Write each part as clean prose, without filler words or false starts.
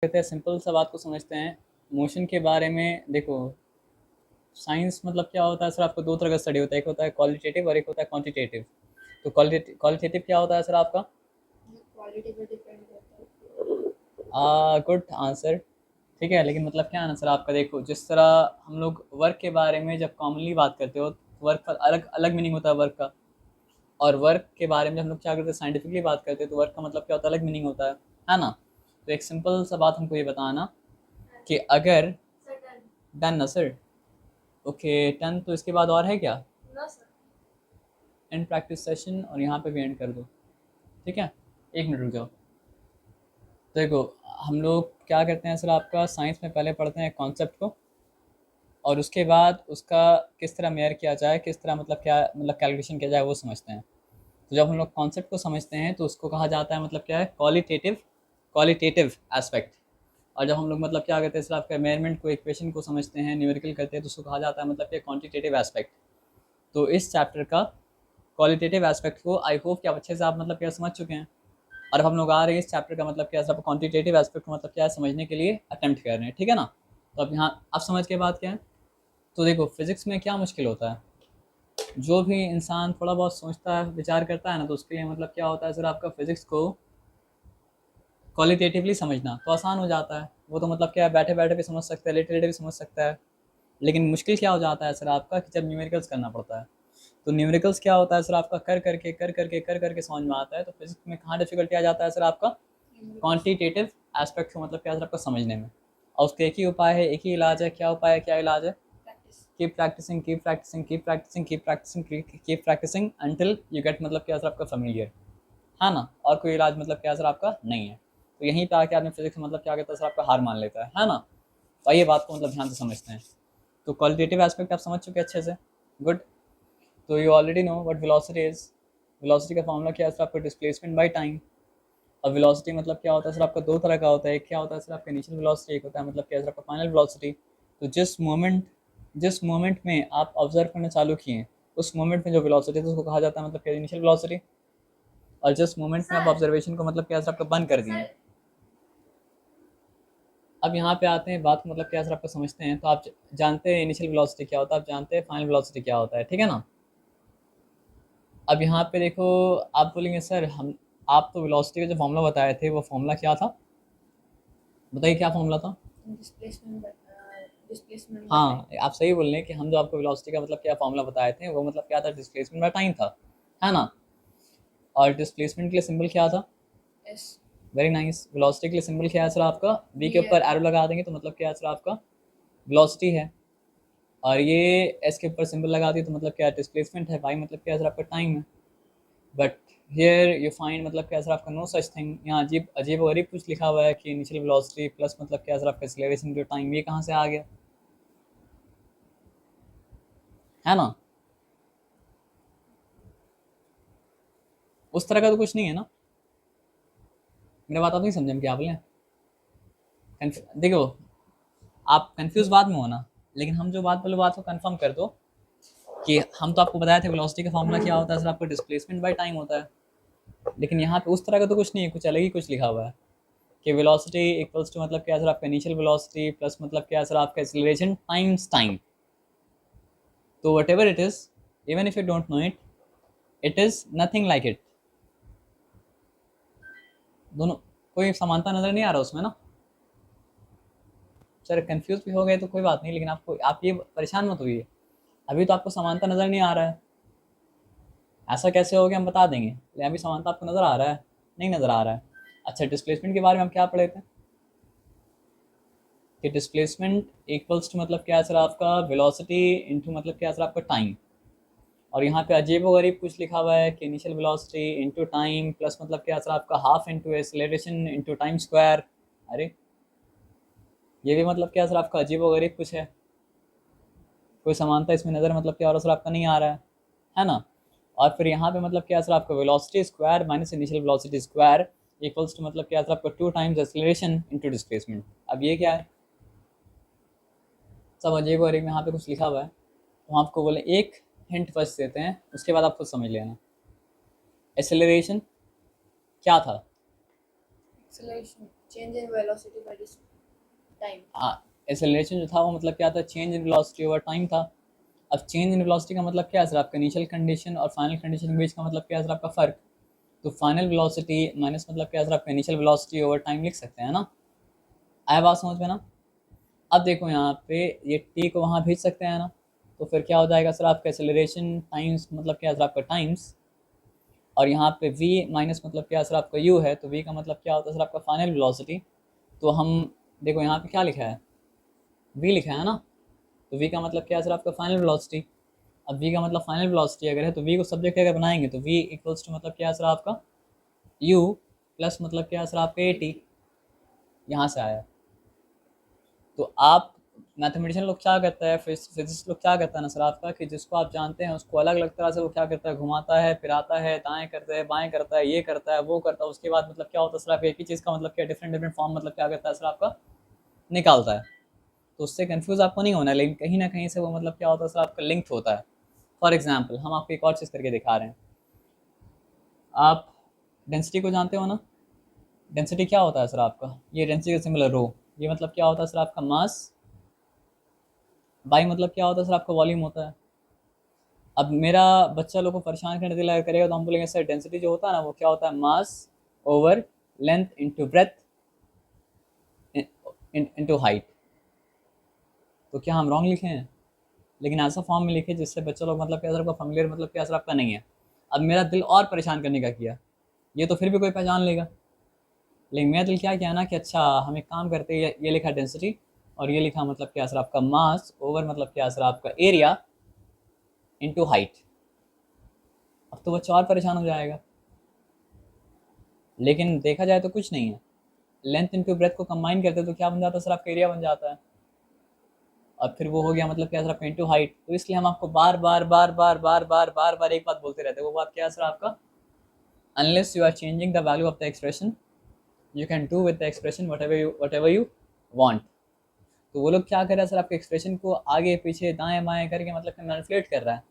कहते हैं सिंपल सा बात को समझते हैं। मोशन के बारे में देखो, साइंस मतलब क्या होता है सर? आपको दो तरह का स्टडी होता है, एक होता है क्वालिटेटिव और एक होता है क्वांटिटेटिव। तो क्वालिटेटिव क्या होता है सर आपका? क्वालिटी पे डिपेंड करता है। Good answer. ठीक है, लेकिन मतलब क्या है ना सर आपका, देखो जिस तरह हम लोग वर्क के बारे में जब कॉमनली बात करते हो, वर्क का अलग अलग मीनिंग होता है वर्क का। और वर्क के बारे में जब हम लोग क्या करते हैं, साइंटिफिकली बात करते हैं, तो वर्क का मतलब क्या होता है, अलग मीनिंग होता है ना? तो एक सिंपल सा बात हमको ये बताना कि अगर सर्टन। डन ना सर, ओके टन, तो इसके बाद और है क्या? No sir. And practice session, और यहाँ पे भी एंड कर दो। ठीक है, एक मिनट रुक जाओ। देखो, हम लोग क्या करते हैं सर आपका, साइंस में पहले पढ़ते हैं कॉन्सेप्ट को, और उसके बाद उसका किस तरह मेयर किया जाए, किस तरह मतलब क्या मतलब कैलकुलेशन किया जाए, वो समझते हैं। तो जब हम लोग कॉन्सेप्ट को समझते हैं तो उसको कहा जाता है मतलब क्या है, क्वालिटेटिव क्वालिटेटिव एस्पेक्ट। और जब हम लोग मतलब क्या करते हैं सर आपका, मेजरमेंट को, इक्वेशन को समझते हैं, न्यूमेरिकल करते हैं, तो उसको कहा जाता है मतलब क्या, क्वांटिटेटिव एस्पेक्ट। तो इस चैप्टर का क्वालिटेटिव एस्पेक्ट को आई होप कि आप अच्छे से आप मतलब क्या समझ चुके हैं। और अब हम लोग आ रहे हैं इस चैप्टर का मतलब क्या है, क्वांटिटेटिव एस्पेक्ट को मतलब क्या है समझने के लिए अटेम्प्ट कर रहे हैं, ठीक है ना? तो अब यहाँ अब समझ के बाद क्या है, तो देखो फिजिक्स में क्या मुश्किल होता है, जो भी इंसान थोड़ा बहुत सोचता है, विचार करता है ना, तो उसके लिए मतलब क्या होता है सर आपका, फिजिक्स को क्वालिटेटिवली समझना तो आसान हो जाता है। वो तो मतलब क्या है, बैठे बैठे भी समझ सकता है, लेटे लेटे भी समझ सकता है। लेकिन मुश्किल क्या हो जाता है सर आपका, कि जब न्यूमेरिकल्स करना पड़ता है। तो न्यूमेरिकल्स क्या होता है सर आपका, कर करके समझ में आता है। तो फिजिक्स में कहाँ डिफिकल्टी आ जाता है सर आपका, क्वांटिटेटिव एस्पेक्ट को मतलब क्या है सर आपको समझने में। और उसके एक ही उपाय है, एक ही इलाज है। क्या उपाय है, क्या इलाज है? Practice. Keep practising, keep practising, keep practising, keep practising, keep practising until you get मतलब क्या सर आपका फेमिलियर, है ना? और कोई इलाज मतलब क्या सर आपका नहीं है। तो यहीं पे आके आदमी फिजिक्स मतलब क्या कहता है सर आपका, हार मान लेता है ना? तो ये बात को मतलब ध्यान से समझते हैं। तो क्वालिटेटिव एस्पेक्ट आप समझ चुके हैं अच्छे से, गुड। तो you already know what velocity is. Velocity का फॉर्मूला क्या है सर आपका, डिस्प्लेसमेंट बाय टाइम। अब वेलोसिटी मतलब क्या होता है सर आपका, दो तरह का होता है। एक क्या होता है सर आपका, इनिशियल वेलोसिटी, एक होता है मतलब क्या सर आपका, फाइनल वेलोसिटी। तो जिस मोमेंट में आप ऑब्जर्व करना चालू किए, उस मोमेंट में जो वेलोसिटी है उसको कहा जाता है मतलब क्या, इनिशियल वेलोसिटी। और जिस मोमेंट में आप ऑब्जर्वेशन को मतलब क्या सर आपका बंद कर दिए। अब यहाँ पे आते हैं, बात को मतलब क्या सर आपको समझते हैं। तो आप जानते हैं इनिशियल वेलोसिटी क्या होता है, आप जानते हैं फाइनल वेलोसिटी क्या होता है, ठीक है ना? अब यहाँ पे देखो, आप बोलेंगे सर हम, आप तो वेलोसिटी का जो फॉर्मूला बताए थे, वो फॉर्मूला क्या था? बताइए क्या फॉर्मूला था? Displacement displacement by time. हाँ, आप सही बोल रहे हैं कि हम जो आपको वेलोसिटी का मतलब क्या फॉर्मूला बताए थे, वो मतलब क्या था, डिस्प्लेसमेंट बाय टाइम था, है ना? और डिस्प्लेसमेंट के लिए सिंबल क्या था? एस। Very nice. वेलोसिटी के लिए सिंबल क्या है सर आपका? वी के वी ऊपर है। एरो लगा देंगे तो मतलब क्या है सर आपका, वेलोसिटी है। और ये एस के ऊपर सिंबल लगा दिए तो मतलब क्या, डिस्प्लेसमेंट है। वाई मतलब क्या है सर आपका, टाइम है। बट हियर यू फाइंड मतलब क्या सर आपका, नो सच थिंग। यहाँ अजीब अजीब और गरीब कुछ लिखा हुआ है कि इनिशियल वेलोसिटी प्लस मतलब क्या सर आपका, एक्सेलरेशन जो टाइम, ये कहाँ से आ गया, है ना? उस तरह का तो कुछ नहीं है ना? मेरा बात आप नहीं समझे क्या बोले? देखो, आप कंफ्यूज बाद में हो ना, लेकिन हम जो बात बोले, बात को कंफर्म कर दो कि हम तो आपको बताया था वेलोसिटी का फॉर्मूला क्या होता है सर आपका, डिस्प्लेसमेंट बाय टाइम होता है। लेकिन यहाँ पे उस तरह का तो कुछ नहीं है, कुछ अलग ही कुछ लिखा हुआ है कि वेलोसिटी इक्वल्स टू मतलब क्या सर आपका, इनिशियल वेलोसिटी प्लस मतलब क्या सर आपका, एक्सेलरेशन टाइम्स टाइम। तो what ever it is, even if you don't know it, it is nothing like it. दोनों, कोई समानता नजर नहीं आ रहा उसमें ना? सर कंफ्यूज भी हो गए तो कोई बात नहीं, लेकिन आपको, आप ये परेशान मत होइए। अभी तो आपको समानता नजर नहीं आ रहा है। ऐसा कैसे हो गया हम बता देंगे, लेकिन अभी समानता आपको नजर आ रहा है? नहीं नजर आ रहा है। अच्छा, डिस्प्लेसमेंट के बारे में हम क्या पढ़े थे, कि डिस्प्लेसमेंट इक्वल्स टू मतलब क्या है सर आपका, वेलोसिटी इंटू मतलब क्या है सर आपका, टाइम। और यहाँ पे अजीब व गरीब कुछ लिखा हुआ है कि initial velocity into time plus मतलब क्या है सर आपका, half into acceleration into time square. अरे, ये भी मतलब क्या है सर आपका, अजीब व गरीब कुछ है। कोई समानता इसमें नज़र मतलब क्या हो रहा है सर आपका, नहीं आ रहा है ना? और फिर यहाँ पे मतलब क्या है सर आपका, velocity square minus initial velocity square equals to मतलब क्या है सर आपका, two times acceleration into displacement. अब ये क्या है, सब अजीब और यहाँ पे कुछ लिखा हुआ है। तो हम आपको बोले एक हिंट फर्स्ट देते हैं, उसके बाद आप खुद समझ लेना। एक्सेलरेशन क्या था? Acceleration change in velocity by time. हाँ, एक्सेलरेशन जो था वो मतलब क्या था, change in velocity over time था। अब चेंज इन वेलोसिटी का मतलब क्या है सर, आपका इनिशियल कंडीशन और फाइनल कंडीशन के बीच का मतलब क्या है सर, आपका फ़र्क। तो फाइनल वेलोसिटी माइनस मतलब क्या है सर, आपका इनिशियल वेलोसिटी ओवर टाइम लिख सकते हैं ना। आया बात समझ में ना। अब देखो यहाँ पे ये टी को वहाँ भेज सकते हैं ना, तो फिर क्या हो जाएगा सर, आपका एक्सेलरेशन टाइम्स मतलब क्या है सर, आपका टाइम्स, और यहाँ पे v माइनस मतलब क्या है सर, आपका u है, तो v का मतलब क्या होता है सर, आपका फाइनल वेलोसिटी। तो हम देखो यहाँ पे क्या लिखा है, v लिखा है ना, तो v का मतलब क्या है सर, आपका फाइनल वेलोसिटी। अब v का मतलब फाइनल वेलोसिटी अगर है, तो v को सब्जेक्ट अगर बनाएंगे तो v इक्वल्स टू मतलब क्या है सर, आपका u प्लस मतलब क्या है सर, आपका a t। यहाँ से आया। तो आप मैथमेटिशियन लोग क्या करता है, फिजिक्स लोग क्या करता है ना सर आपका, कि जिसको आप जानते हैं उसको अलग अलग तरह से वो क्या करता है, घुमाता है फिराता है, दाएं करता है बाएं करता है, ये करता है वो करता है, उसके बाद मतलब क्या होता है सर, आप एक ही चीज़ का मतलब क्या डिफरेंट डिफरेंट फॉर्म मतलब क्या करता है सर, आपका निकालता है। तो उससे कन्फ्यूज़ आपको नहीं होना है, लेकिन कहीं ना कहीं से वो मतलब क्या होता है सर, आपका लिंक होता है। फॉर एग्जाम्पल हम आपको एक और चीज़ करके दिखा रहे हैं। आप डेंसिटी को जानते हो ना, डेंसिटी क्या होता है सर आपका, ये डेंसिटी का सिंबल है रो। ये मतलब क्या होता है सर, आपका मास बाई मतलब क्या होता है सर, आपका वॉल्यूम होता है। अब मेरा बच्चा लोग को परेशान करने के लिए करेगा तो हम बोलेंगे सर डेंसिटी जो होता है ना वो क्या होता है, मास over length into breadth into height. तो क्या हम रॉन्ग लिखे हैं, लेकिन ऐसा फॉर्म में लिखे जिससे बच्चा लोग मतलब क्या सर, आपका फैमिलियर मतलब क्या सर, आपका नहीं है। अब मेरा दिल और परेशान करने का किया, ये तो फिर भी कोई पहचान लेगा, लेकिन मेरा दिल क्या किया ना कि अच्छा हम एक काम करते हैं, ये लिखा डेंसिटी और ये लिखा मतलब क्या सर, आपका मास ओवर मतलब क्या सर, आपका एरिया इंटू हाइट। अब तो बच्चा और परेशान हो जाएगा, लेकिन देखा जाए तो कुछ नहीं है। लेंथ इनटू ब्रेथ को कंबाइन करते तो क्या बन जाता है सर, आपका एरिया बन जाता है। और फिर वो हो गया मतलब क्या सर, आपका इनटू हाइट। तो इसलिए हम आपको बार बार बार बार बार बार बार बार एक बात बोलते रहते हैं, वो बात क्या है सर आपका, unless you are changing the value of the expression you can do with the expression whatever you want. तो वो लोग क्या कर रहा है सर, आपके एक्सप्रेशन को आगे पीछे दाएं बाएं करके मतलब मैनिपुलेट कर रहा है।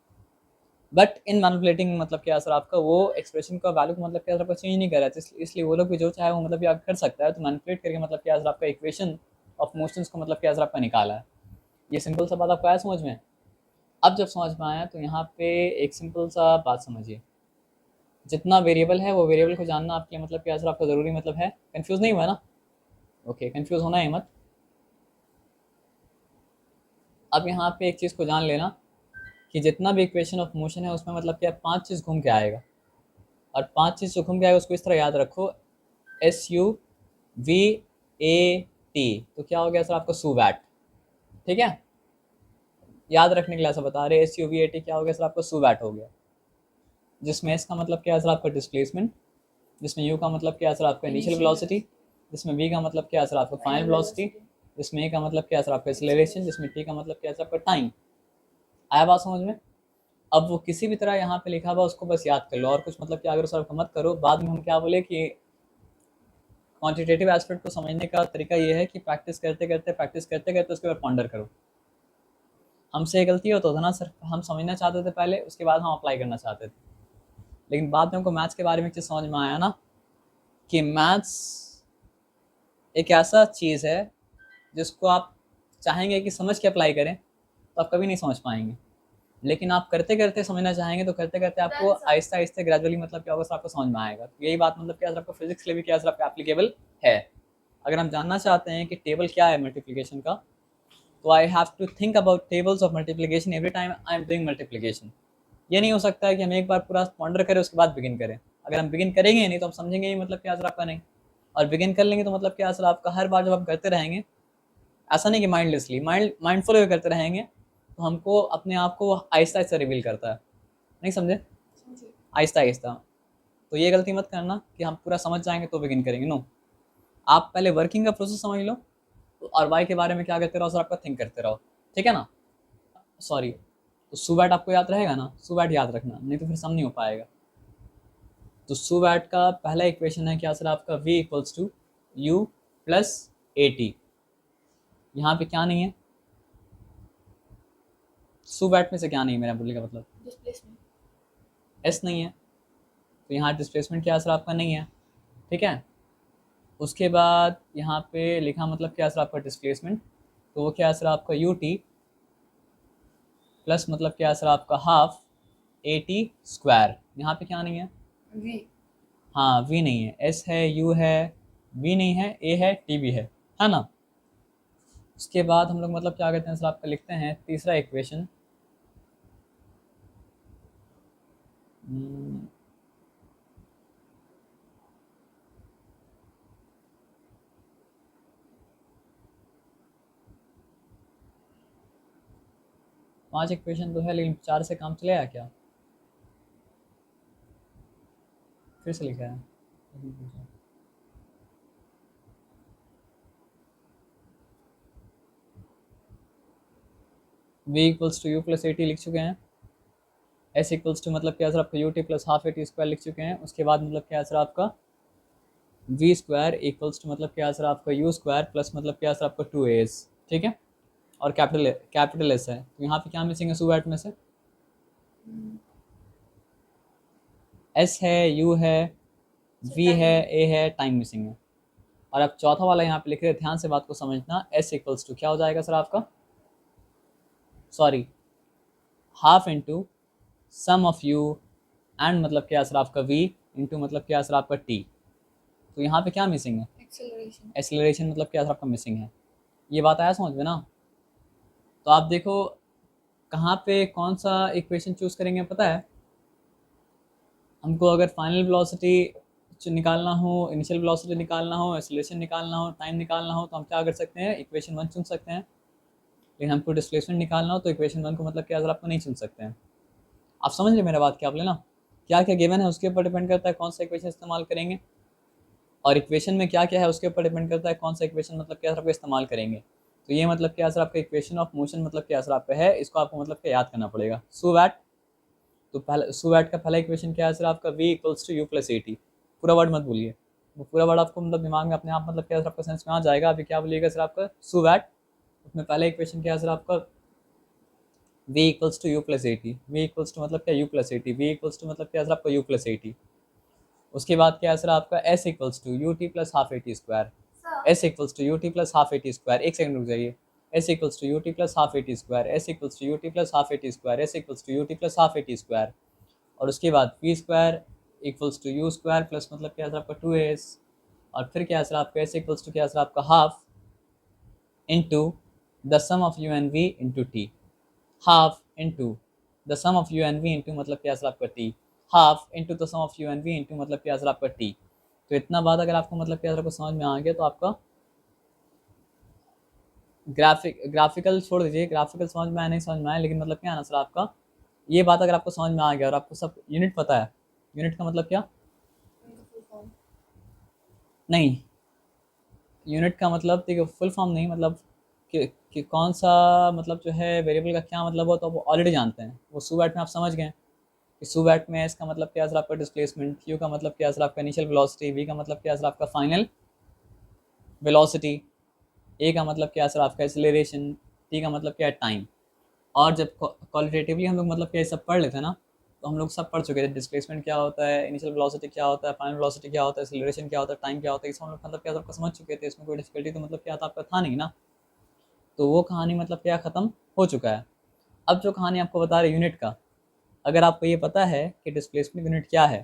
बट इन मैनिपुलेटिंग मतलब क्या सर, आपका वो एक्सप्रेशन का वैल्यू को मतलब क्या सर, आपका चेंज नहीं कर रहा है। तो इसलिए वो लोग भी जो चाहे वो मतलब क्या कर सकता है, तो मैनिपुलेट करके मतलब क्या सर, आपका इक्वेशन ऑफ मोशंस को मतलब क्या सर, आपका निकाला है। ये सिंपल सा बात आपको आया समझ में। अब जब समझ में आया तो यहाँ पे एक सिंपल सा बात समझिए, जितना वेरिएबल है वो वेरिएबल को जानना आपके लिए मतलब क्या सर, आपका ज़रूरी मतलब है। कंफ्यूज नहीं हुआ ना, ओके कंफ्यूज होना है मत। अब यहाँ पे एक चीज़ को जान लेना कि जितना भी इक्वेशन ऑफ मोशन है उसमें मतलब क्या 5 चीज़ घूम के आएगा, और 5 चीज़ जो घूम के आएगा उसको इस तरह याद रखो, SUVAT। तो क्या हो गया सर, आपका सुवैट। ठीक है, याद रखने के लिए ऐसा बता रहे, SUVAT क्या हो गया सर, आपका सुवैट हो गया। जिसमें S का मतलब क्या है सर, आपका डिस्प्लेसमेंट, जिसमें U का मतलब क्या है सर, आपका इनिशियल वेलोसिटी, जिसमें V का मतलब क्या है सर, आपका फाइनल वेलोसिटी, जिसमें A का मतलब क्या है सर, आपका एक्सेलरेशन, जिसमें T का मतलब क्या है सर, आपका टाइम। आया बात समझ में। अब वो किसी भी तरह यहाँ पे लिखा हुआ उसको बस याद कर लो, और कुछ मतलब क्या अगर सर आपका मत करो। बाद में हम क्या बोले कि क्वांटिटेटिव एस्पेक्ट को समझने का तरीका ये है कि प्रैक्टिस करते करते उसके बाद पॉन्डर करो। हमसे गलती होता था ना सर, हम समझना चाहते थे पहले, उसके बाद हम अप्लाई करना चाहते थे। लेकिन बाद में हमको मैथ्स के बारे में एक चीज़ समझ में आया ना, कि मैथ्स एक ऐसा चीज़ है जिसको आप चाहेंगे कि समझ के अप्लाई करें तो आप कभी नहीं समझ पाएंगे, लेकिन आप करते करते समझना चाहेंगे तो करते करते आपको आहिस्ता आहिस्ता ग्रेजुअली मतलब क्या होगा सर, आपको समझ में आएगा। तो यही बात मतलब क्या सर, आपको फिजिक्स के लिए भी क्या सर, आपका एप्लीकेबल है। अगर हम जानना चाहते हैं कि टेबल क्या है मल्टीप्लिकेशन का, तो I have to think about tables of multiplication every time I am doing multiplication. ये नहीं हो सकता है कि हम एक बार पूरा पॉन्डर करें उसके बाद बिगिन करें। अगर हम बिगिन करेंगे नहीं तो हम समझेंगे ही मतलब क्या सर, आपका नहीं। और बिगिन कर लेंगे तो मतलब क्या सर, आपका हर बार जब आप करते रहेंगे, ऐसा नहीं कि माइंडलेसली, माइंडफुल होकर करते रहेंगे, तो हमको अपने आप को आहिस्ता आहिस्ता रिवील करता है। नहीं समझे, आहिस्ता आहिस्ता। तो ये गलती मत करना कि हम पूरा समझ जाएंगे तो बिगिन करेंगे, नो। आप पहले वर्किंग का प्रोसेस समझ लो, और वाई के बारे में क्या करते रहो सर, आपका थिंक करते रहो। ठीक है ना। सॉरी, तो सुबैट आपको याद रहेगा ना, सुबैट याद रखना, नहीं तो फिर सम नहीं हो पाएगा। तो सुबैट का पहला इक्वेशन है क्या सर, आपका v equals to u plus a t. यहाँ पे क्या नहीं है, सुबैट में से क्या नहीं है, मेरा बोलने का मतलब डिस्प्लेसमेंट। एस नहीं है, तो यहाँ डिस्प्लेसमेंट क्या सर, आपका नहीं है। ठीक है, उसके बाद यहाँ पे लिखा मतलब क्या सर आपका डिस्प्लेसमेंट, तो वो क्या सर आपका यू टी प्लस मतलब क्या सर आपका हाफ ए टी स्क्वायर। यहाँ पे क्या नहीं है, V. हाँ वी नहीं है, एस है, यू है, वी नहीं है, ए है, टी भी है ना। उसके बाद हम लोग मतलब क्या कहते हैं सर आपका लिखते हैं तीसरा इक्वेशन, 5 इक्वेशन तो है लेकिन 4 से काम चलेगा क्या, फिर से लिखा है। v equals to u plus a t लिख चुके हैं, s इक्वल्स टू मतलब क्या सर आपका u t plus half a t square लिख चुके हैं। उसके बाद मतलब क्या सर आपका v स्क्वायर इक्वल्स टू मतलब क्या सर आपका u स्क्वायर प्लस मतलब क्या सर आपका 2as, ठीक है। और कैपिटल एस है, तो यहाँ पे क्या मिसिंग है सुबैट में से, एस है, यू है, So वी time. है, ए है, टाइम मिसिंग है। और अब चौथा वाला यहाँ पे लिख रहे हैं, ध्यान से बात को समझना, एस इक्वल्स टू क्या हो जाएगा सर आपका, sorry half into sum of u and मतलब क्या सर आपका v इंटू मतलब क्या सर आपका t। तो यहाँ पे क्या मिसिंग है, Acceleration. एक्सेलरेशन मतलब क्या सर आपका मिसिंग है। ये बात आया समझ में ना। तो आप देखो कहाँ पे कौन सा इक्वेशन चूज करेंगे पता है, हमको अगर फाइनल वेलोसिटी निकालना हो, इनिशियल वेलोसिटी निकालना हो, एक्सेलरेशन निकालना हो, टाइम निकालना हो, तो हम क्या कर सकते हैं, इक्वेशन 1 चुन सकते हैं। लेकिन हमको डिस्प्लेसमेंट निकालना हो तो इक्वेशन 1 को मतलब क्या सर आपको नहीं चुन सकते हैं। आप समझ रहे मेरा बात क्या, आप लेना क्या क्या गिवन है उसके ऊपर डिपेंड करता है कौन सा इक्वेशन इस्तेमाल करेंगे, और इक्वेशन में क्या क्या है उसके ऊपर डिपेंड करता है कौन सा इक्वेशन मतलब क्या सर आपका इस्तेमाल करेंगे। तो ये मतलब क्या सर आपका इक्वेशन ऑफ मोशन मतलब क्या सर आपका है, इसको आपको मतलब क्या याद करना पड़ेगा, सो दैट। तो पहले सो दैट का पहला इक्वेशन क्या है सर आपका, v equals to u plus a t. पूरा वर्ड मत बोलिए, वो पूरा वर्ड आपको मतलब दिमाग में अपने आप मतलब क्या सर आपका सेंस में आ जाएगा। अभी क्या बोलिएगा सर आपका सो दैट, उसमें पहला इक्वेशन क्या है सर आपका v equals to u plus a t, v equals to मतलब क्या u plus a t, v equals to मतलब क्या सर आपका यू प्लस ए टी। उसके बाद क्या है सर आपका s equals to u t plus half a t square, s equals to u t plus half a t square, एक second रुक जाइए, s equals to u t plus half a t square, s equals to u t plus half a t square, s equals to u t plus half a t square. और उसके बाद v square equals to u square plus मतलब क्या sir आपका 2as। और फिर क्या sir आपका s इक्वल्स टू क्या सर आपका half into the sum of u and v into t, half into the sum of u and v into मतलब क्या सर आपका t, half into the sum of u and v into मतलब क्या sir आपका T. तो इतना बात अगर आपको मतलब क्या सर आपको समझ में आ गया तो आपका ग्राफिकल छोड़ दीजिए, ग्राफिकल समझ में आया नहीं समझ में आया, लेकिन मतलब क्या है ना सर आपका ये बात अगर आपको समझ में आ गया और आपको सब यूनिट पता है, यूनिट का मतलब क्या, उनका full form. नहीं यूनिट का मतलब देखो फुल फॉर्म नहीं, मतलब कि कौन सा मतलब जो है वेरिएबल का क्या मतलब हो तो वो ऑलरेडी जानते हैं, वो सुबैट में आप समझ गए कि सुबैट में इसका मतलब क्या सर आपका डिस्प्लेसमेंट, क्यू का मतलब क्या सर आपका इनिशियल वेलोसिटी, वी का मतलब क्या सर आपका फाइनल वेलोसिटी, ए का मतलब क्या सर आपका एक्सेलरेशन, टी का मतलब क्या है टाइम। और जब क्वालिटेटिवली हम लोग मतलब क्या सब पढ़ लेते हैं ना, तो हम लोग सब पढ़ चुके थे डिस्प्लेसमेंट क्या होता है, इनिशियल वेलोसिटी क्या होता है, फाइनल वेलोसिटी क्या होता है, एक्सेलरेशन क्या होता है, टाइम क्या होता है, इसमें हम लोग मतलब क्या सबका समझ चुके थे, इसमें कोई डिफिकल्टी तो मतलब क्या था आपका था नहीं ना। तो वो कहानी मतलब क्या ख़त्म हो चुका है। अब जो कहानी आपको बता रहे यूनिट का, अगर आपको ये पता है कि डिस्प्लेसमेंट यूनिट क्या है,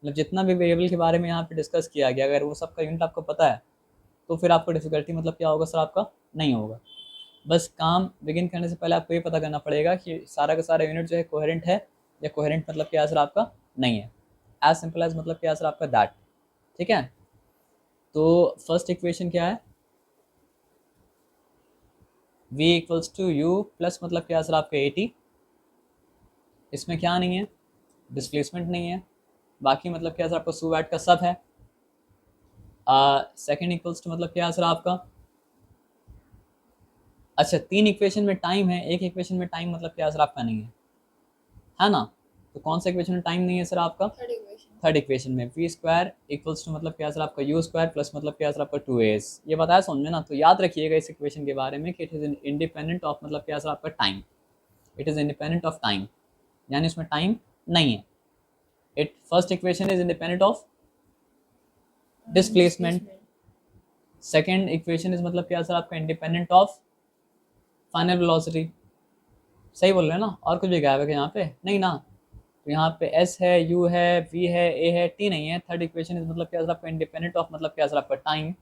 मतलब जितना भी वेरिएबल के बारे में यहाँ पे डिस्कस किया गया, अगर वो सब का यूनिट आपको पता है तो फिर आपको डिफिकल्टी मतलब क्या होगा सर आपका नहीं होगा। बस काम बिगिन करने से पहले आपको ये पता करना पड़ेगा कि सारा का सारा यूनिट जो है कोहेरेंट है या कोहेरेंट मतलब क्या सर आपका नहीं है, एज सिंपल एज मतलब क्या सर आपका दैट, ठीक है। तो फर्स्ट इक्वेशन क्या है, v equals to u plus मतलब क्या सर आपका ए टी, इसमें क्या नहीं है, डिस्प्लेसमेंट नहीं है, बाकी मतलब क्या सर आपका सू वैट का सब है। सेकेंड इक्वल्स टू मतलब क्या सर आपका, अच्छा 3 इक्वेशन में टाइम है, एक इक्वेशन में टाइम मतलब क्या सर आपका नहीं है ना। तो कौन सा इक्वेशन में टाइम नहीं है सर आपका, Third equation. थर्ड इक्वेशन में वी स्क्वायर इक्वल्स टू मतलब क्या सर आपका यू स्क्वायर प्लस मतलब क्या सर आपका 2as। ये बताया समझ में ना, तो याद रखिएगा इस इक्वेशन के बारे में कि इट इज इंडिपेंडेंट ऑफ मतलब क्या सर आपका time, it is independent of time, यानी उसमें टाइम नहीं है। It first equation is independent of displacement, Displacement. Second equation is मतलब क्या सर आपका इंडिपेंडेंट ऑफ फाइनल वेलोसिटी। सही बोल रहे हैं ना? और कुछ भी गायब है क्या यहाँ पे? नहीं ना। तो यहाँ पे एस है, यू है, वी है, ए है, टी नहीं है। थर्ड इक्वेशन इज मतलब क्या सर आपका इंडिपेंडेंट ऑफ मतलब क्या सर आपका time.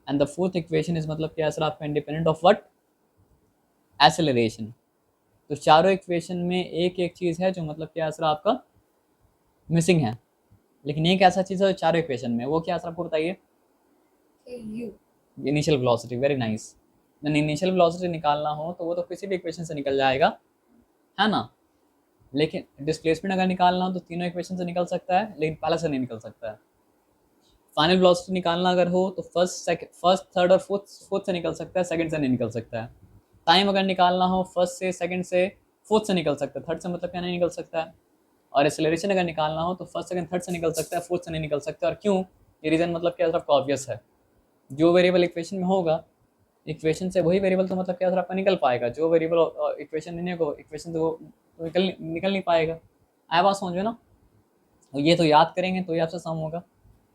And the fourth equation is मतलब क्या सर आपका इंडिपेंडेंट ऑफ व्हाट? एक्सेलरेशन। तो चारों इक्वेशन में एक एक चीज़ है जो मतलब क्या सर आपका मिसिंग है, लेकिन एक ऐसा चीज़ है जो चारों इक्वेशन में, वो क्या सर आपको बताइए? You. Initial velocity. Very nice. जब इनिशियल वेलोसिटी निकालना हो तो वो तो किसी भी इक्वेशन से निकल जाएगा, है ना? लेकिन डिस्प्लेसमेंट अगर निकालना हो तो तीनों इक्वेशन से निकल सकता है, लेकिन पहले से नहीं निकल सकता है। फाइनल वेलोसिटी निकालना अगर हो तो फर्स्ट थर्ड और फोर्थ से निकल सकता है, सेकंड से नहीं निकल सकता है। टाइम अगर निकालना हो फर्स्ट से, सेकंड से, फोर्थ से निकल सकता है, थर्ड से मतलब क्या नहीं निकल सकता है। और एक्सेलरेशन अगर निकालना हो तो फर्स्ट सेकंड थर्ड से निकल सकता है, फोर्थ से नहीं निकल सकता। और क्यों? ये रीज़न मतलब क्या आपका ऑब्वियस है। जो वेरिएबल इक्वेशन में होगा, इक्वेशन से वही वेरिएबल तो मतलब क्या सर आपका निकल पाएगा। जो वेरिएबल इक्वेशन नहीं होगा, इक्वेशन तो निकल नहीं पाएगा। आया बात समझ में ना? और ये तो याद करेंगे तो ही आपसे सम होगा,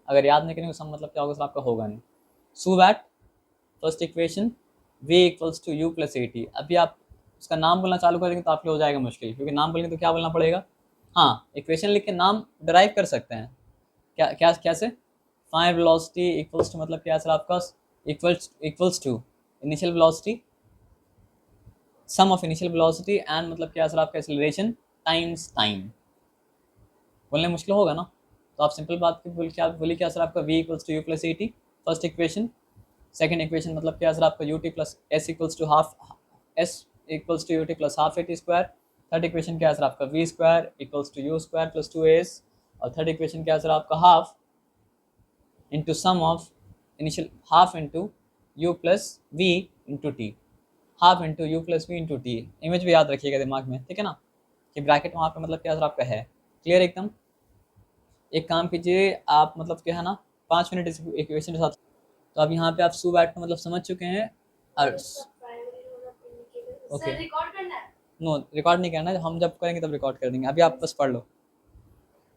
अगर याद नहीं करेंगे तो सम मतलब क्या होगा सर आपका होगा नहीं। So that first equation v equals to u plus a t. अभी आप उसका नाम बोलना चालू करेंगे तो आपके हो जाएगा मुश्किल, क्योंकि नाम बोलेंगे तो क्या बोलना पड़ेगा? हाँ, इक्वेशन लिख के नाम डराइव कर सकते हैं। क्या क्या कैसे? फाइनल वेलोसिटी इक्वल्स टू मतलब क्या सर आपका equals to initial velocity, sum of initial velocity and मतलब क्या सर आपका एक्सेलरेशन टाइम्स टाइम। बोलने मुश्किल होगा ना? तो आप सिंपल बात की बोलिए क्या सर आपका v equals to u plus a t first equation. Second equation मतलब क्या सर आपका u t plus s equals to half s equals to u t plus half a t square. Third equation क्या है sir आपका v square equals to u square plus two s. और third equation क्या है sir आपका half into sum of initial half into u plus v into t. Half into u plus v into t. Image भी याद रखिएगा दिमाग में, ठीक है ना? कि ब्रैकेट वहाँ पे मतलब क्या सर आपका है। क्लियर एकदम? एक काम कीजिए आप, मतलब क्या है ना, 5 मिनट इस इक्वेशन के साथ। तो अब यहाँ पे आप सू बैट को मतलब समझ चुके हैं। और ओके, रिकॉर्ड करना है। नो रिकॉर्ड नहीं करना है, हम जब करेंगे तब रिकॉर्ड कर देंगे। अभी आप बस पढ़ लो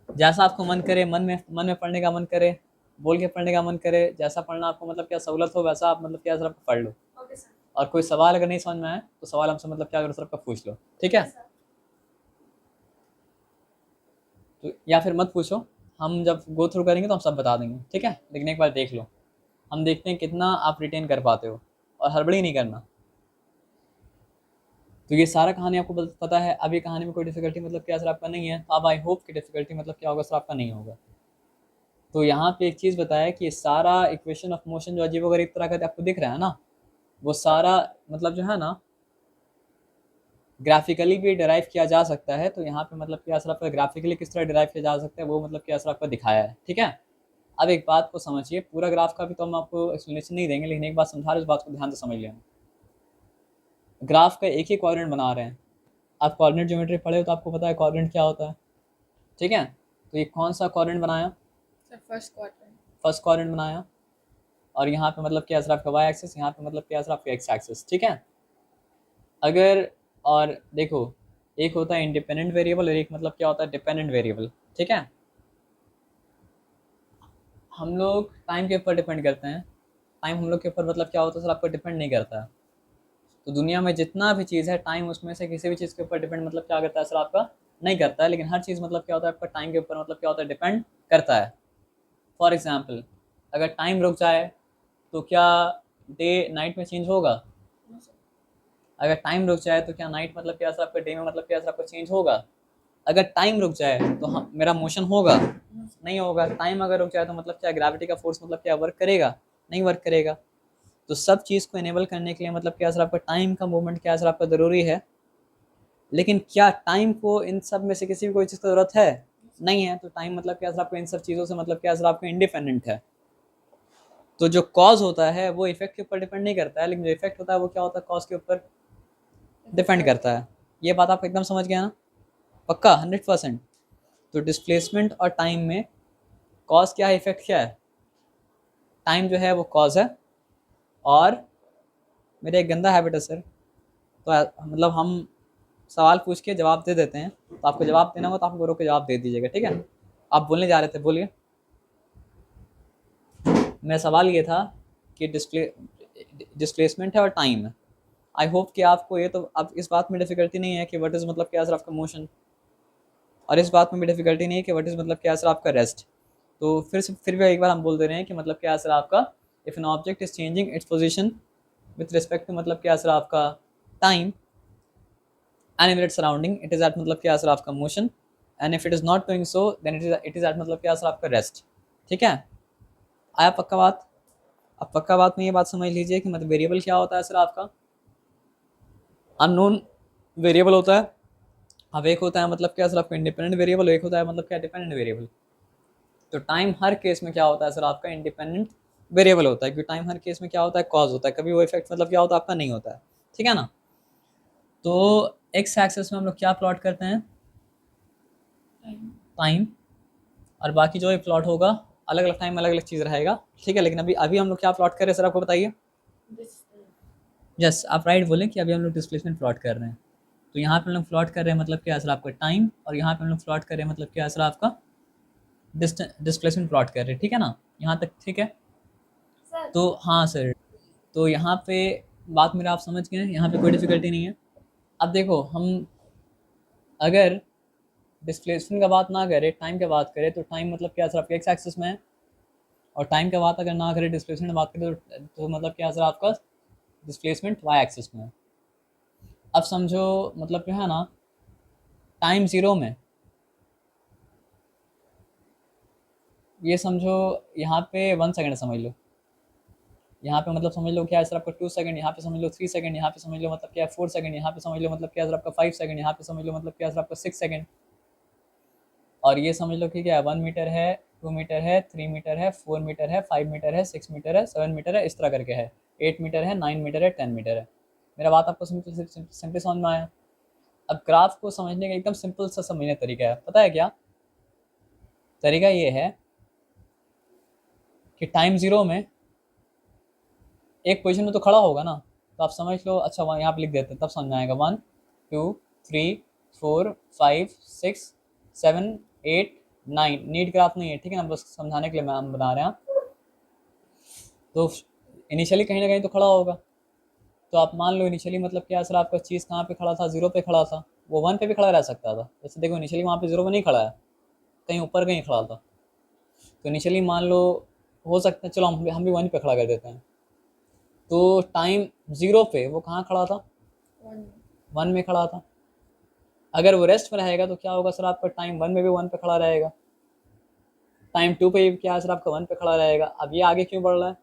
जैसा आपको मन करे, मन में पढ़ने का मन करे, बोल के पढ़ने का मन करे, जैसा पढ़ना आपको मतलब क्या सहूलत हो वैसा आप मतलब क्या सर आपको पढ़ लो। Okay sir. और कोई सवाल अगर नहीं समझ में आए तो सवाल हमसे मतलब क्या करो सर आपका पूछ लो, ठीक है? तो या फिर मत पूछो, हम जब गो थ्रू करेंगे तो हम सब बता देंगे, ठीक है? लेकिन एक बार देख लो, हम देखते हैं कितना आप रिटेन कर पाते हो, और हड़बड़ी नहीं करना। तो ये सारा कहानी आपको पता है। अभी कहानी में कोई डिफिकल्टी मतलब क्या सर आपका नहीं है, तो अब आई होप कि डिफिकल्टी मतलब क्या होगा सर आपका नहीं होगा। तो यहाँ पे एक चीज़ बताया कि सारा इक्वेशन ऑफ मोशन जो अजीबोगरीब तरह का आपको दिख रहा है ना, वो सारा मतलब जो है ना ग्राफिकली भी डिराइव किया जा सकता है। तो यहाँ पे मतलब क्या सर आपका ग्राफिकली किस तरह डिराइव किया जा सकता है वो मतलब क्या सर आपका दिखाया है, ठीक है? अब एक बात को समझिए, पूरा ग्राफ का भी तो हम आपको एक्सप्लेनेशन नहीं देंगे, लेकिन एक बात समझा रहे, इस बात को ध्यान से समझ लेना। ग्राफ का एक ही कोऑर्डिनेट बना रहे हैं। आप कोऑर्डिनेट ज्योमेट्री पढ़े हो तो आपको पता है कोऑर्डिनेट क्या होता है, ठीक है? तो ये कौन सा कोऑर्डिनेट बनाया? Sir first quadrant. First coordinate बनाया। और यहाँ पे मतलब क्या सर आपका वाई एक्सिस, यहाँ पे मतलब क्या सर आपका एक्स एक्सिस, ठीक है? अगर और देखो, एक होता है इंडिपेंडेंट वेरिएबल और एक मतलब क्या होता है डिपेंडेंट वेरिएबल, ठीक है? हम लोग टाइम के ऊपर डिपेंड करते हैं। टाइम हम लोग के ऊपर मतलब क्या होता है सर आपको डिपेंड नहीं करता है। तो दुनिया में जितना भी चीज़ है टाइम उसमें से किसी भी चीज़ के ऊपर डिपेंड मतलब क्या करता है सर आपका नहीं करता है, लेकिन हर चीज़ मतलब क्या होता है आपका टाइम के ऊपर मतलब क्या होता है डिपेंड करता है। फॉर एग्जाम्पल, अगर टाइम रुक जाए तो क्या डे नाइट में चेंज होगा? अगर टाइम रुक जाए तो क्या नाइट मतलब क्या सर आपका डे में मतलब क्या सर आपका चेंज होगा? अगर टाइम रुक जाए तो हम मेरा मोशन होगा? नहीं होगा। टाइम अगर रुक जाए तो मतलब क्या ग्रेविटी का फोर्स मतलब क्या वर्क करेगा? नहीं वर्क करेगा। तो सब चीज़ को इनेबल करने के लिए मतलब क्या सर आपका टाइम का मूवमेंट क्या सर आपका ज़रूरी है। लेकिन क्या टाइम को इन सब में से किसी भी कोई चीज़ की ज़रूरत है? नहीं है। तो टाइम मतलब क्या सर आपका इन सब चीज़ों से मतलब क्या सर आपका इंडिपेंडेंट है। तो जो कॉज होता है वो इफेक्ट के ऊपर डिपेंड नहीं करता है, लेकिन जो इफेक्ट होता है वो क्या होता है कॉज के ऊपर डिपेंड करता है। ये बात आप एकदम समझ गया ना? पक्का 100%? तो डिस्प्लेसमेंट और टाइम में कॉज क्या है, इफेक्ट क्या है? टाइम जो है वो कॉज है। और मेरा एक गंदा हैबिट है सर, तो मतलब हम सवाल पूछ के जवाब दे देते हैं, तो आपको जवाब देना हो तो आप गुरु के जवाब दे दीजिएगा, ठीक है? आप बोलने जा रहे थे, बोलिए। मेरा सवाल ये था कि डिस्प्लेसमेंट है और टाइम है। आई होप कि आपको ये तो अब इस बात में डिफ़िकल्टी नहीं है कि व्हाट इज़ मतलब क्या सर आपका मोशन, और इस बात में भी डिफ़िकल्टी नहीं है कि व्हाट इज़ मतलब क्या सर आपका रेस्ट। तो फिर भी एक बार हम बोल दे रहे हैं कि मतलब क्या सर आपका if an object is changing its position with respect to मतलब क्या सर आपका time and in its surrounding it is at मतलब क्या सर आपका motion, and if it is not doing so then it is at मतलब क्या sir आपका rest. ठीक है, आया पक्का बात? अब पक्का बात में ये बात समझ लीजिए कि मतलब वेरिएबल क्या होता है सर आपका, अननोन वेरिएबल होता है। अब एक होता है मतलब क्या सर आपका इंडिपेंडेंट वेरिएबल, एक होता है मतलब क्या डिपेंडेंट वेरिएबल। तो टाइम हर केस में क्या होता है सर आपका इंडिपेंडेंट वेरिएबल होता है, क्योंकि टाइम हर केस में क्या होता है कॉज होता है, कभी वो इफेक्ट मतलब क्या होता है आपका नहीं होता है। ठीक है ना। तो एक्स एक्सेस में हम लोग क्या प्लॉट करते हैं, Time. टाइम, और बाकी जो भी प्लॉट होगा अलग अलग टाइम अलग अलग चीज़ रहेगा। ठीक है, लेकिन अभी अभी हम लोग क्या प्लॉट कर रहे हैं सर आपको बताइए। This. यस, आप राइट बोलें कि अभी हम लोग डिस्प्लेसमेंट प्लॉट कर रहे हैं। तो यहाँ पे हम लोग प्लॉट कर रहे हैं मतलब क्या है सर आपका टाइम, और यहाँ पे हम लोग प्लॉट कर रहे हैं मतलब क्या है सर आपका डिस्प्लेसमेंट प्लॉट कर रहे हैं। ठीक है ना, यहाँ तक ठीक है। Sir. तो हाँ सर, तो यहाँ पे बात मेरा आप समझ गए, यहाँ पे कोई डिफ़िकल्टी नहीं है। अब देखो, हम अगर डिस्प्लेसमेंट का बात ना करें, टाइम की बात करें, तो टाइम मतलब क्या सर आपके एक्स एक्सिस में है, और टाइम की बात अगर ना करें डिस्प्लेसमेंट बात करें तो मतलब क्या सर आपका डिस्प्लेसमेंट वाई एक्सिस में है। अब समझो मतलब क्या है ना, टाइम ज़ीरो में ये समझो यहाँ पे 1 सेकंड समझ लो, यहाँ पे मतलब समझ लो क्या है सर आपका 2 सेकंड, यहाँ पे समझ लो 3 सेकंड, यहाँ पे समझ लो मतलब क्या है 4 सेकंड, यहाँ पे समझ लो मतलब क्या है सर आपका 5 सेकंड, यहाँ पे समझ लो मतलब क्या है सर आपका 6 सेकंड, और ये समझ लो कि क्या है 1 मीटर है, 2 मीटर है, 3 मीटर है, 4 मीटर है, 5 मीटर है, 6 मीटर है, 7 मीटर है, इस तरह करके है, 8 मीटर है, 9 मीटर है, 10 मीटर है। मेरा बात आपको सिंपली समझ में आया। अब ग्राफ को समझने का एकदम सिंपल सा समझने का तरीका है, पता है क्या तरीका? ये है कि टाइम ज़ीरो में एक पोजीशन में तो खड़ा होगा ना, तो आप समझ लो, अच्छा वहाँ यहाँ पे लिख देते हैं तब समझ में आएगा। 1 2 3 4 5 6 7 8 9, नीट ग्राफ नहीं है, ठीक है ना, बस समझाने के लिए मैं हम बता रहे हैं। तो इनिशियली कहीं ना कहीं तो खड़ा होगा, तो आप मान लो इनिशियली मतलब क्या सर आपका चीज़ कहाँ पे खड़ा था, ज़ीरो पे खड़ा था, वो 1 पे भी खड़ा रह सकता था। जैसे देखो इनिशियली वहाँ पे ज़ीरो पे नहीं खड़ा है, कहीं ऊपर कहीं खड़ा था। तो इनिशियली मान लो हो सकता है, चलो हम भी 1 पे खड़ा कर देते हैं। तो टाइम ज़ीरो पे वो कहाँ खड़ा था, 1. 1 में खड़ा था। अगर वो रेस्ट में रहेगा तो क्या होगा सर आपका टाइम 1 में भी 1 पे खड़ा रहेगा, टाइम 2 पे भी क्या है सर आपका 1 पे खड़ा रहेगा। अब ये आगे क्यों बढ़ रहा है,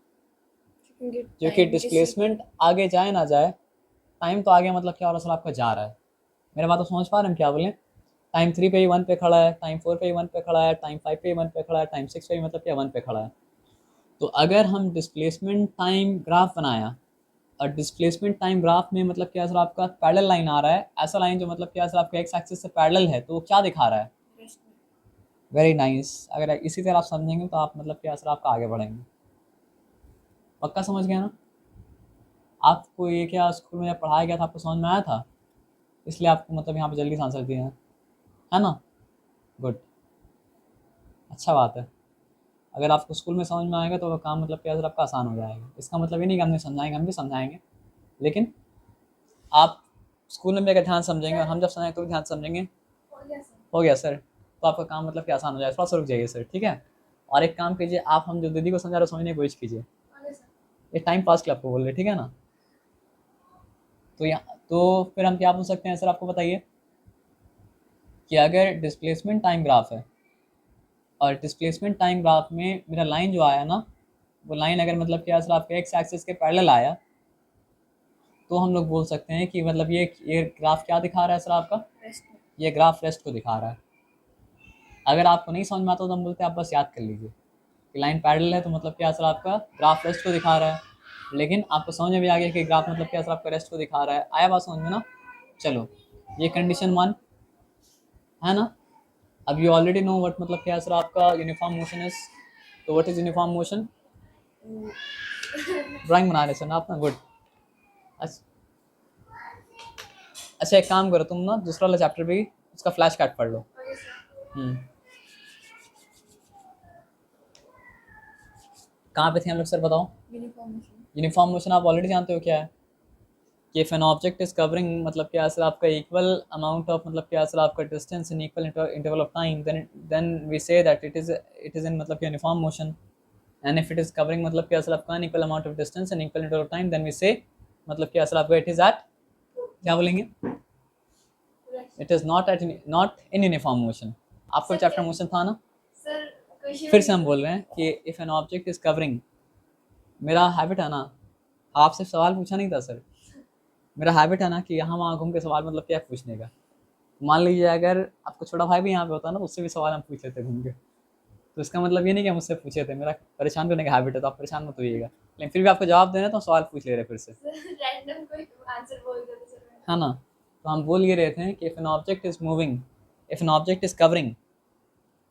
You can get क्योंकि time डिस्प्लेसमेंट distributed. आगे जाए ना जाए, टाइम तो आगे मतलब क्या हो रहा है सर आपका जा रहा है। मेरे बात तो समझ पा रहे हैं हम क्या बोलें। टाइम 3 पे ही 1 पे खड़ा है, टाइम 4 पे ही 1 पे खड़ा है, टाइम 5 पे ही 1 पे खड़ा है, टाइम 6 पे भी मतलब क्या 1 पे खड़ा है। तो अगर हम डिस्प्लेसमेंट टाइम ग्राफ बनाया, और डिस्प्लेसमेंट टाइम ग्राफ में मतलब क्या सर आपका पैरेलल लाइन आ रहा है, ऐसा लाइन जो मतलब क्या सर आपका एक्स एक्सिस से पैरेलल है, तो वो क्या दिखा रहा है, Rest. Very nice. अगर इसी तरह आप समझेंगे तो आप मतलब क्या सर आपका आगे बढ़ेंगे। पक्का समझ गया ना। आपको ये क्या स्कूल में जब पढ़ाया गया था आपको समझ में आया था, इसलिए आपको मतलब यहाँ पे जल्दी से आंसर दिए हैं, है ना। गुड, अच्छा बात है। अगर आपको स्कूल में समझ में आएगा तो वो काम मतलब क्या सर आपका आसान हो जाएगा। इसका मतलब ये नहीं कि हम नहीं समझाएंगे, हम भी समझाएंगे, लेकिन आप स्कूल में भी अगर ध्यान समझेंगे और हम जब समझाएंगे तो भी ध्यान समझेंगे। Oh yes. हो गया सर, तो आपका काम मतलब क्या आसान हो जाएगा। थोड़ा सा रुक जाइए सर, ठीक है। और एक काम कीजिए, आप हम जो दीदी को समझा रहे हो समझने की कोशिश कीजिए, Oh yes. ये टाइम पास के लिए आपको बोल रहे, ठीक है ना। तो यहाँ तो फिर हम क्या पूछ सकते हैं सर, आपको बताइए कि अगर डिस्प्लेसमेंट टाइम ग्राफ है, और डिस्प्लेसमेंट टाइम ग्राफ में मेरा लाइन जो आया ना, वो लाइन अगर मतलब क्या सर आपके एक्स एक्सिस के पैरेलल आया, तो हम लोग बोल सकते हैं कि मतलब ये ग्राफ क्या दिखा रहा है सर आपका, Rest. ये ग्राफ रेस्ट को दिखा रहा है। अगर आपको नहीं समझ में आता तो हम बोलते हैं आप बस याद कर लीजिए कि लाइन पैरेलल है, तो मतलब क्या सर आपका ग्राफ रेस्ट को दिखा रहा है। लेकिन आपको समझ में भी आ गया कि ग्राफ मतलब क्या सर आपका रेस्ट को दिखा रहा है। आया बात समझ में ना। चलो, ये कंडीशन 1 है ना। अब यू ऑलरेडी नो व्हाट मतलब क्या सर आपका यूनिफॉर्म मोशन इज। तो what is uniform motion, Mm. Drawing बना रहे सर ना अपना, गुड। अच्छा, अच्छा एक काम करो तुम ना, दूसरा वाला चैप्टर भी उसका फ्लैश कार्ड पढ़ लो। Oh yes. Sir. हम्म कहाँ पे थे हम लोग सर, बताओ। Uniform motion. यूनिफॉर्म मोशन आप ऑलरेडी जानते हो क्या है, कि if an object is covering मतलब क्या सर आपका इक्वल अमाउंट ऑफ मतलब क्या सर आपका distance in equal interval of time, then we say that it is in मतलब uniform motion. And if it is covering मतलब क्या सर आपका unequal amount of distance in equal interval of time, then we say मतलब क्या sir आपका it is eight, क्या बोलेंगे, it is not in uniform motion. आपको चैप्टर मोशन था ना, सर क्वेश्चन फिर से हम बोल रहे हैं कि if an object is covering, मेरा हैबिट है ना, आपसे सवाल पूछा नहीं था सर, मेरा हैबिट है ना कि यहाँ वहाँ घूम के सवाल मतलब क्या पूछने का। मान लीजिए अगर आपको छोटा भाई भी यहाँ पे होता ना, तो उससे भी सवाल हम पूछ लेते घूम के, तो इसका मतलब ये नहीं कि हम उससे पूछे थे, मेरा परेशान करने का हैबिट है, तो आप परेशान मत होइएगा, लेकिन फिर भी आपको जवाब देना तो हम सवाल पूछ ले रहे फिर से, रैंडम कोई आंसर बोल देते सर। है ना। तो हम बोल ये रहे थे कि if an object is moving, if an object is covering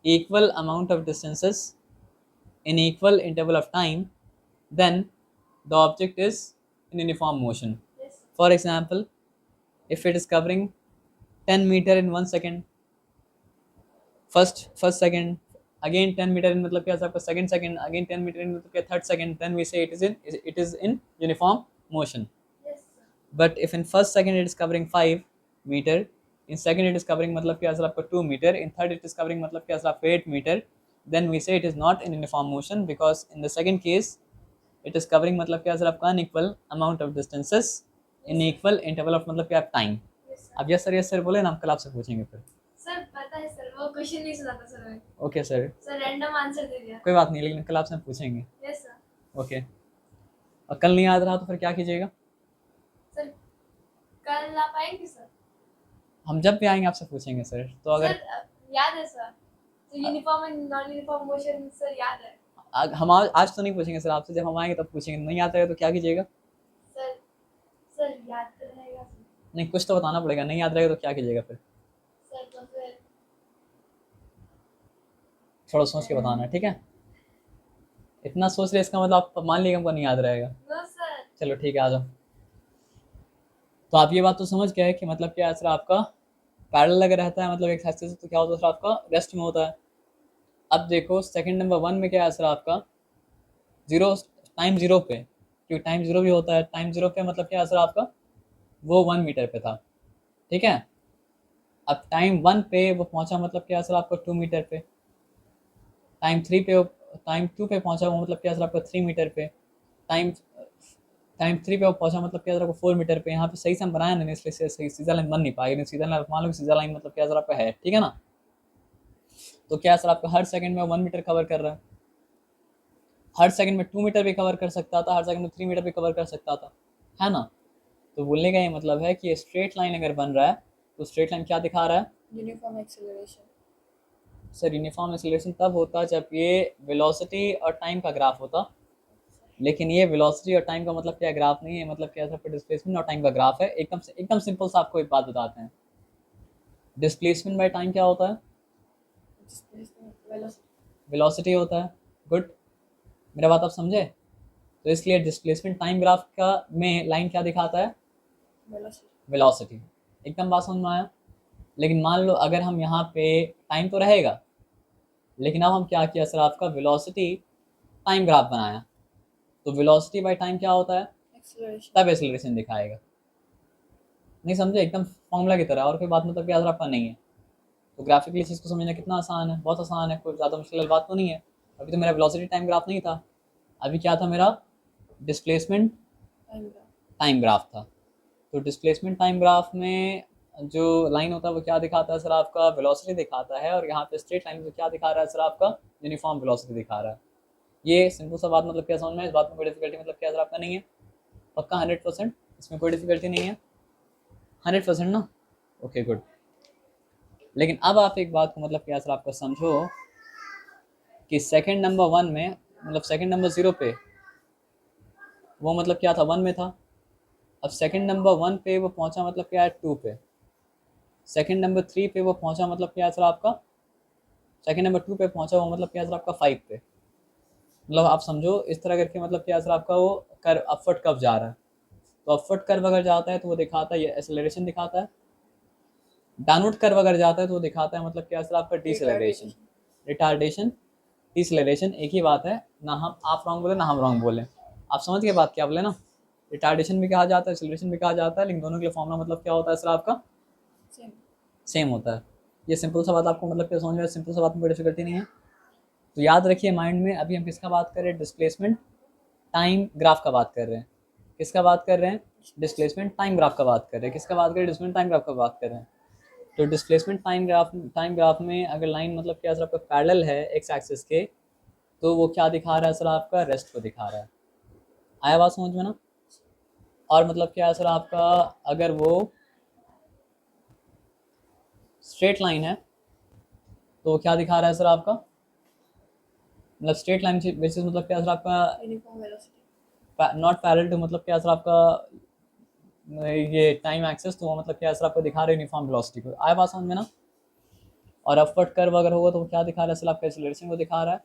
equal amount of distances in equal interval of time, then the object is in uniform motion. Yes. For example, if it is covering 10 meter in 1 second, first second, again 10 meter in मतलब क्या आपका second second, again 10 meter in मतलब क्या third second, then we say it is in uniform motion. Yes, sir. But if in first second it is covering 5 meter, in second it is covering मतलब क्या sir आपका 2 meter, in third it is covering मतलब क्या sir आपका 8 meter, then we say it is not in uniform motion, because in the second case it is covering मतलब क्या sir आपका unequal amount of distances in equal interval of मतलब क्या time. Yes, sir. अब yes sir बोले ना, हम कल आपसे पूछेंगे फिर। सर पता है सर, वो क्वेश्चन नहीं सुना था सर मैं। Okay sir, sir random answer दे दिया। कोई बात नहीं, लेकिन कल आपसे हम पूछेंगे। Yes sir. ओके, और कल नहीं याद रहा तो फिर क्या कीजिएगा? सर कल आप आएंगे सर? हम जब भी आएंगे आपसे पूछेंगे सर, तो अगर सर याद है सर, तो uniform and non uniform motion sir याद है। हम आज तो नहीं पूछेंगे सर आपसे, जब हम आएंगे तब पूछेंगे, नहीं आता है तो क्या कीजिएगा? सर सर याद तो रहेगा सर। नहीं, कुछ तो बताना पड़ेगा, नहीं याद रहेगा तो क्या कीजिएगा फिर? सर तो फिर थोड़ा सोच के बताना, ठीक है। इतना सोच रहे इसका मतलब आप मान लीजिए हमको नहीं याद रहेगा। No sir. चलो ठीक है, आ जाओ। तो आप ये बात तो समझ गए कि मतलब क्या सर आपका पैरेलल अगर रहता है मतलब एक साइड से, तो क्या होता है सर आपका रेस्ट में होता है। अब देखो सेकंड नंबर 1 में क्या है सर आपका जीरो, टाइम जीरो पे, क्योंकि टाइम जीरो भी होता है, टाइम जीरो पे मतलब क्या है सर आपका वो 1 मीटर पे था, ठीक है। अब टाइम 1 पे वो पहुंचा मतलब क्या है सर आपका 2 मीटर पे, टाइम 2 पे पहुंचा वो मतलब क्या सर आपका 3 मीटर पे, टाइम टाइम 3 पे वो पहुंचा मतलब क्या सर आपका 4 मीटर पे। यहाँ पे सही से हम बनाया नहीं, इसलिए सही सीधा लाइन बन नहीं पाएगी, नहीं सीधा लाइन मान लो सीधा लाइन मतलब क्या सर आपका है, ठीक है ना। तो क्या सर आपका हर सेकंड में 1 मीटर कवर कर रहा है, हर सेकंड में 2 मीटर भी कवर कर सकता था, हर सेकंड में 3 मीटर भी कवर कर सकता था, है ना। तो बोलने का ये मतलब है कि स्ट्रेट लाइन अगर बन रहा है तो स्ट्रेट लाइन क्या दिखा रहा है? Uniform acceleration. Sir uniform acceleration तब होता जब ये वेलोसिटी और टाइम का ग्राफ होता, लेकिन ये वेलोसिटी और टाइम का मतलब क्या ग्राफ नहीं है, मतलब क्या सिर्फ डिस्प्लेसमेंट और टाइम का ग्राफ है। एकदम सिंपल सा आपको एक बात बताते हैं, डिस्प्लेसमेंट बाय टाइम क्या होता है? वेलोसिटी होता है। गुड, मेरा बात आप समझे। तो इसलिए डिस्प्लेसमेंट टाइम ग्राफ का में लाइन क्या दिखाता है? वेलोसिटी। एकदम बात समझ में आया। लेकिन मान लो अगर हम यहाँ पे टाइम तो रहेगा, लेकिन अब हम क्या किया सर आपका वेलोसिटी टाइम ग्राफ बनाया, तो वेलोसिटी बाय टाइम क्या होता है? तब एक्सेलरेशन दिखाएगा। नहीं समझे, एकदम फॉर्मूला की तरह, और कोई बात मतलब क्या आपका नहीं है। तो ग्राफिकली चीज़ को समझना कितना आसान है, बहुत आसान है, कोई ज़्यादा मुश्किल बात तो नहीं है। अभी तो मेरा वेलोसिटी टाइम ग्राफ नहीं था, अभी क्या था मेरा डिस्प्लेसमेंट टाइम ग्राफ था। तो डिस्प्लेसमेंट टाइम ग्राफ में जो लाइन होता है वो क्या दिखाता है सर आपका वेलोसिटी दिखाता है, और यहाँ पे स्ट्रेट लाइन में क्या दिखा रहा है सर आपका यूनिफॉर्म वेलोसिटी दिखा रहा है। ये सिंपल सा बात मतलब क्या समझ में, इस बात में कोई डिफिकल्टी मतलब क्या सर आपका नहीं है, पक्का 100%, इसमें कोई डिफिकल्टी नहीं है, 100% ना। Okay good. लेकिन अब आप एक बात को मतलब क्या सर आपका समझो कि सेकंड नंबर 1 में मतलब सेकंड नंबर 0 पे वो मतलब क्या था 1 में था, अब सेकंड नंबर 1 पे वो पहुंचा मतलब क्या है 2 पे, सेकंड नंबर 3 पे वो पहुंचा मतलब क्या है सर आपका, सेकंड नंबर 2 पे पहुंचा वो मतलब क्या है सर आपका 5 पे। मतलब आप समझो इस तरह करके मतलब क्या है सर आपका वो कर अपवर्ड कर्व जा रहा है। तो अपवर्ड कर्व अगर जाता है तो वो दिखाता है ये एक्सेलरेशन दिखाता है, डाउनवर्ड कर्व अगर जाता है तो वो दिखाता है मतलब क्या सर आपका डिसेलरेशन, रिटार्डेशन, डिसलेरेशन एक ही बात है, ना हम आप रॉन्ग बोले ना हम रॉन्ग बोले। आप समझ गए बात क्या बोले ना? रिटार्डेशन भी कहा जाता है, एक्सेलरेशन भी कहा जाता है, लेकिन दोनों के लिए फॉर्मूला मतलब क्या होता है सर आपका? सेम होता है। ये सिंपल सा बात आपको मतलब क्या समझ में? सिंपल सा बात में कोई डिफिकल्टी नहीं है। तो याद रखिए माइंड में, अभी हम किसका बात कर रहे हैं? डिस्प्लेसमेंट टाइम ग्राफ का बात कर रहे हैं। किसका बात कर रहे हैं? डिस्प्लेसमेंट टाइम ग्राफ का बात कर रहे हैं। किसका बात कर रहे हैं? डिस्प्लेसमेंट टाइम ग्राफ का बात कर रहे हैं। तो डिस्प्लेसमेंट टाइम ग्राफ में अगर लाइन मतलब क्या सर आपका पैरेलल है एक्स एक्सिस के, तो वो क्या दिखा रहा है सर आपका? रेस्ट को दिखा रहा है। आया बात समझ में ना? और मतलब क्या है सर आपका, अगर वो स्ट्रेट लाइन है तो वो क्या दिखा रहा है सर आपका? मतलब स्ट्रेट लाइन बेसिस मतलब क्या सर आपका? Uniform velocity. Not parallel to मतलब क्या सर आपका? ये टाइम एक्सेस, तो वो मतलब क्या सर आपको दिखा रहे हैं यूनिफॉर्म वेलोसिटी को। आया बात समझ में ना? और अपवर्ड कर्व अगर होगा तो वो क्या दिखा रहा है सर आपका? एक्सेलरेशन को दिखा रहा है।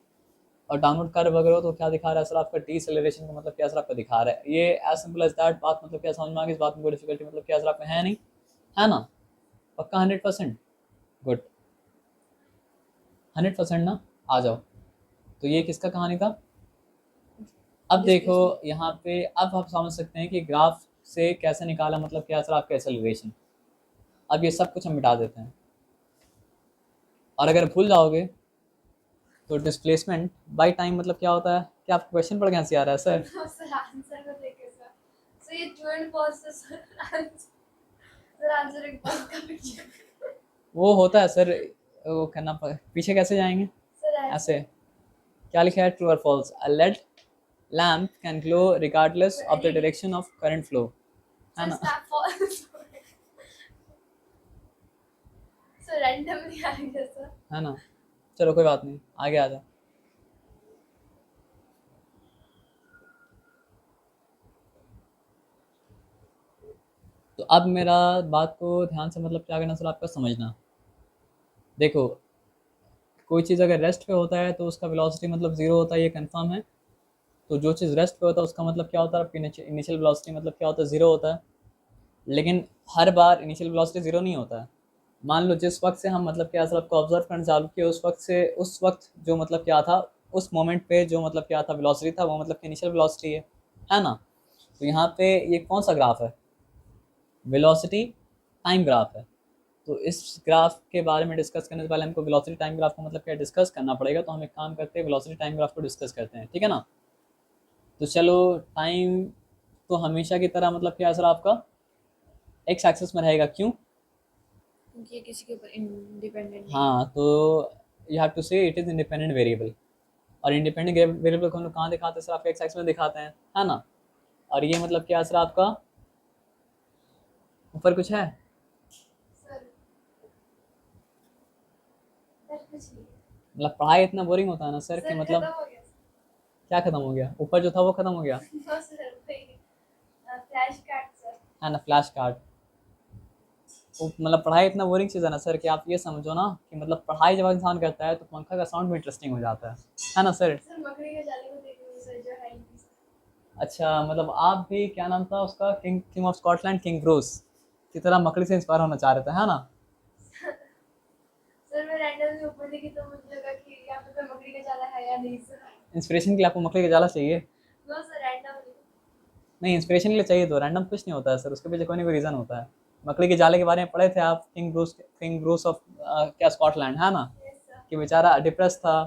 और डाउनवर्ड कर्व अगर हो तो क्या दिखा रहा है सर आपका? डीसेलरेशन को मतलब क्या सर आपका दिखा रहा है। ये एज सिंपल एज दैट बात मतलब क्या समझ में आ गई? इस बात में कोई डिफिकल्टी मतलब क्या सर आपका है नहीं, है ना? पक्का 100%? गुड, 100% ना? आ जाओ। तो ये किसका कहानी था? अब देखो यहाँ पे, अब आप समझ सकते हैं कि ग्राफ से कैसे निकाला मतलब क्या सर आपका एक्सेलरेशन। अब ये सब कुछ हम मिटा देते हैं, और अगर भूल जाओगे तो डिस्प्लेसमेंट बाई टाइम मतलब क्या होता है? क्या आपको क्वेश्चन पढ़ के हंसी आ रहा है सर? सर आंसर को देखे सर। सर ये ट्रू एंड फॉल्स है सर। सर आंसर एक बस का पिक्चर। वो होता है सर, वो पीछे कैसे जाएंगे? सर ऐसे। क्या लिखा है? ट्रू और false? A LED lamp can glow regardless of the direction of current flow, है सर ना? Snap false. सर रैंडमली आ गया सर। है ना? चलो कोई बात नहीं, आगे आ जाओ। तो अब मेरा बात को ध्यान से मतलब क्या करना सर आपका समझना। देखो, कोई चीज़ अगर रेस्ट पे होता है तो उसका वेलोसिटी मतलब ज़ीरो होता है, ये कंफर्म है। तो जो चीज़ रेस्ट पे होता है उसका मतलब क्या होता है? आपकी इनिशियल वेलोसिटी मतलब क्या होता है? ज़ीरो होता है। लेकिन हर बार इनिशियल वेलोसिटी ज़ीरो नहीं होता है। मान लो जिस वक्त से हम मतलब क्या सर आपको ऑब्जर्व करना चालू किया, उस वक्त जो मतलब क्या था, उस मोमेंट पे जो मतलब क्या था वेलोसिटी था, वो मतलब कि इनिशियल वेलोसिटी है ना? तो यहाँ पे ये कौन सा ग्राफ है? वेलोसिटी टाइम ग्राफ है। तो इस ग्राफ के बारे में डिस्कस करने से पहले हमको वेलोसिटी टाइम ग्राफ को मतलब क्या डिस्कस करना पड़ेगा। तो हम एक काम करते हैं, वेलोसिटी टाइम ग्राफ को डिस्कस करते हैं, ठीक है ना? तो चलो, टाइम तो हमेशा की तरह मतलब क्या सर आपका एक्स एक्सिस में रहेगा, क्यों? क्योंकि ये किसी के ऊपर इंडिपेंडेंट नहीं है। हाँ, तो यू हैव टू से इट इज़ इंडिपेंडेंट वेरिएबल। और इंडिपेंडेंट वेरिएबल को हम लोग कहाँ दिखाते हैं सर? आपके एक्स एक्सिस में दिखाते हैं, है ना? और ये मतलब क्या सर आपका, ऊपर कुछ है? सर सर कुछ नहीं। मतलब पढ़ाई इतना बोरिंग होता है ना सर कि सर मतलब खत्म हो गया क्या खत्म हो गया? ऊपर जो था वो खत्म हो गया, नो सर वही फ्लैश कार्ड सर। है ना? Flash card. मतलब पढ़ाई इतना बोरिंग चीज़ है ना सर कि आप ये समझो ना कि मतलब पढ़ाई जब इंसान करता है तो पंखा का साउंड भी इंटरेस्टिंग हो जाता है ना सर? सर मकड़ी के जाले को देखो सर जो है नहीं सर। अच्छा, मतलब आप भी क्या नाम था उसका, king king of Scotland, king Bruce की तरह मकड़ी से इंस्पायर होना चाह रहे थे, है ना? सर मैं रैंडमली ऊपर देखी तो मुझे लगा कि यहाँ पे कोई मकड़ी का जाला है या नहीं सर। इंस्पिरेशन के लिए आपको मकड़ी का जाला चाहिए? No sir randomly. नहीं, इंस्पिरेशन के लिए चाहिए तो रैंडम कुछ नहीं होता है सर, उसके पीछे कोई ना कोई रीज़न होता है। मकड़ी के जाले के बारे में पढ़े थे आप? किंग ब्रूस ऑफ क्या स्कॉटलैंड, है ना? Yes sir. कि बेचारा डिप्रेस था,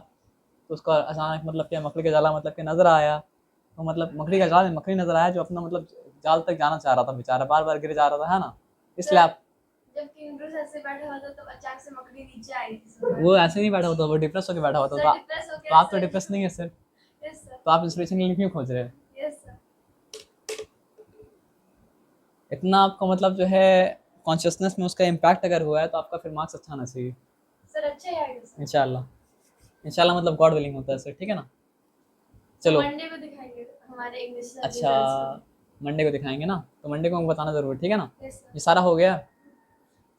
तो उसको अचानक मतलब क्या मकड़ी का जाला मतलब कि नज़र आया। तो मतलब मकड़ी का जाल में मकड़ी नज़र आया जो अपना मतलब जाल तक जाना चाह रहा था, बेचारा बार बार गिर जा रहा था, है ना? इसलिए सर आप, जब किंग ब्रूस ऐसे बैठा हुआ था तब अचानक से मकड़ी नीचे आई थी सर। वो ऐसे नहीं बैठा होता, वो डिप्रेस होकर बैठा होता सर था। डिप्रेस हो तो गया आप तो सर। डिप्रेस नहीं है सर, यस सर। तो आप इंस्पिरेशन के लिए क्यों खोज रहे हैं? Yes sir. इतना आपको मतलब जो है कॉन्शियसनेस में उसका इम्पैक्ट अगर हुआ है तो आपका फिर मार्क्स अच्छा आना चाहिए, सर अच्छा ही आएगा सर। इंशाल्लाह। इंशाल्लाह मतलब गॉड विलिंग होता है सर, ठीक है ना? सर चलो, मंडे को दिखाएंगे हमारे इंग्लिश सर अच्छा, रिजल्ट्स। मंडे को दिखाएंगे ना, तो मंडे को हमको बताना ज़रूर, ठीक है ना? Yes sir. ये सारा हो गया।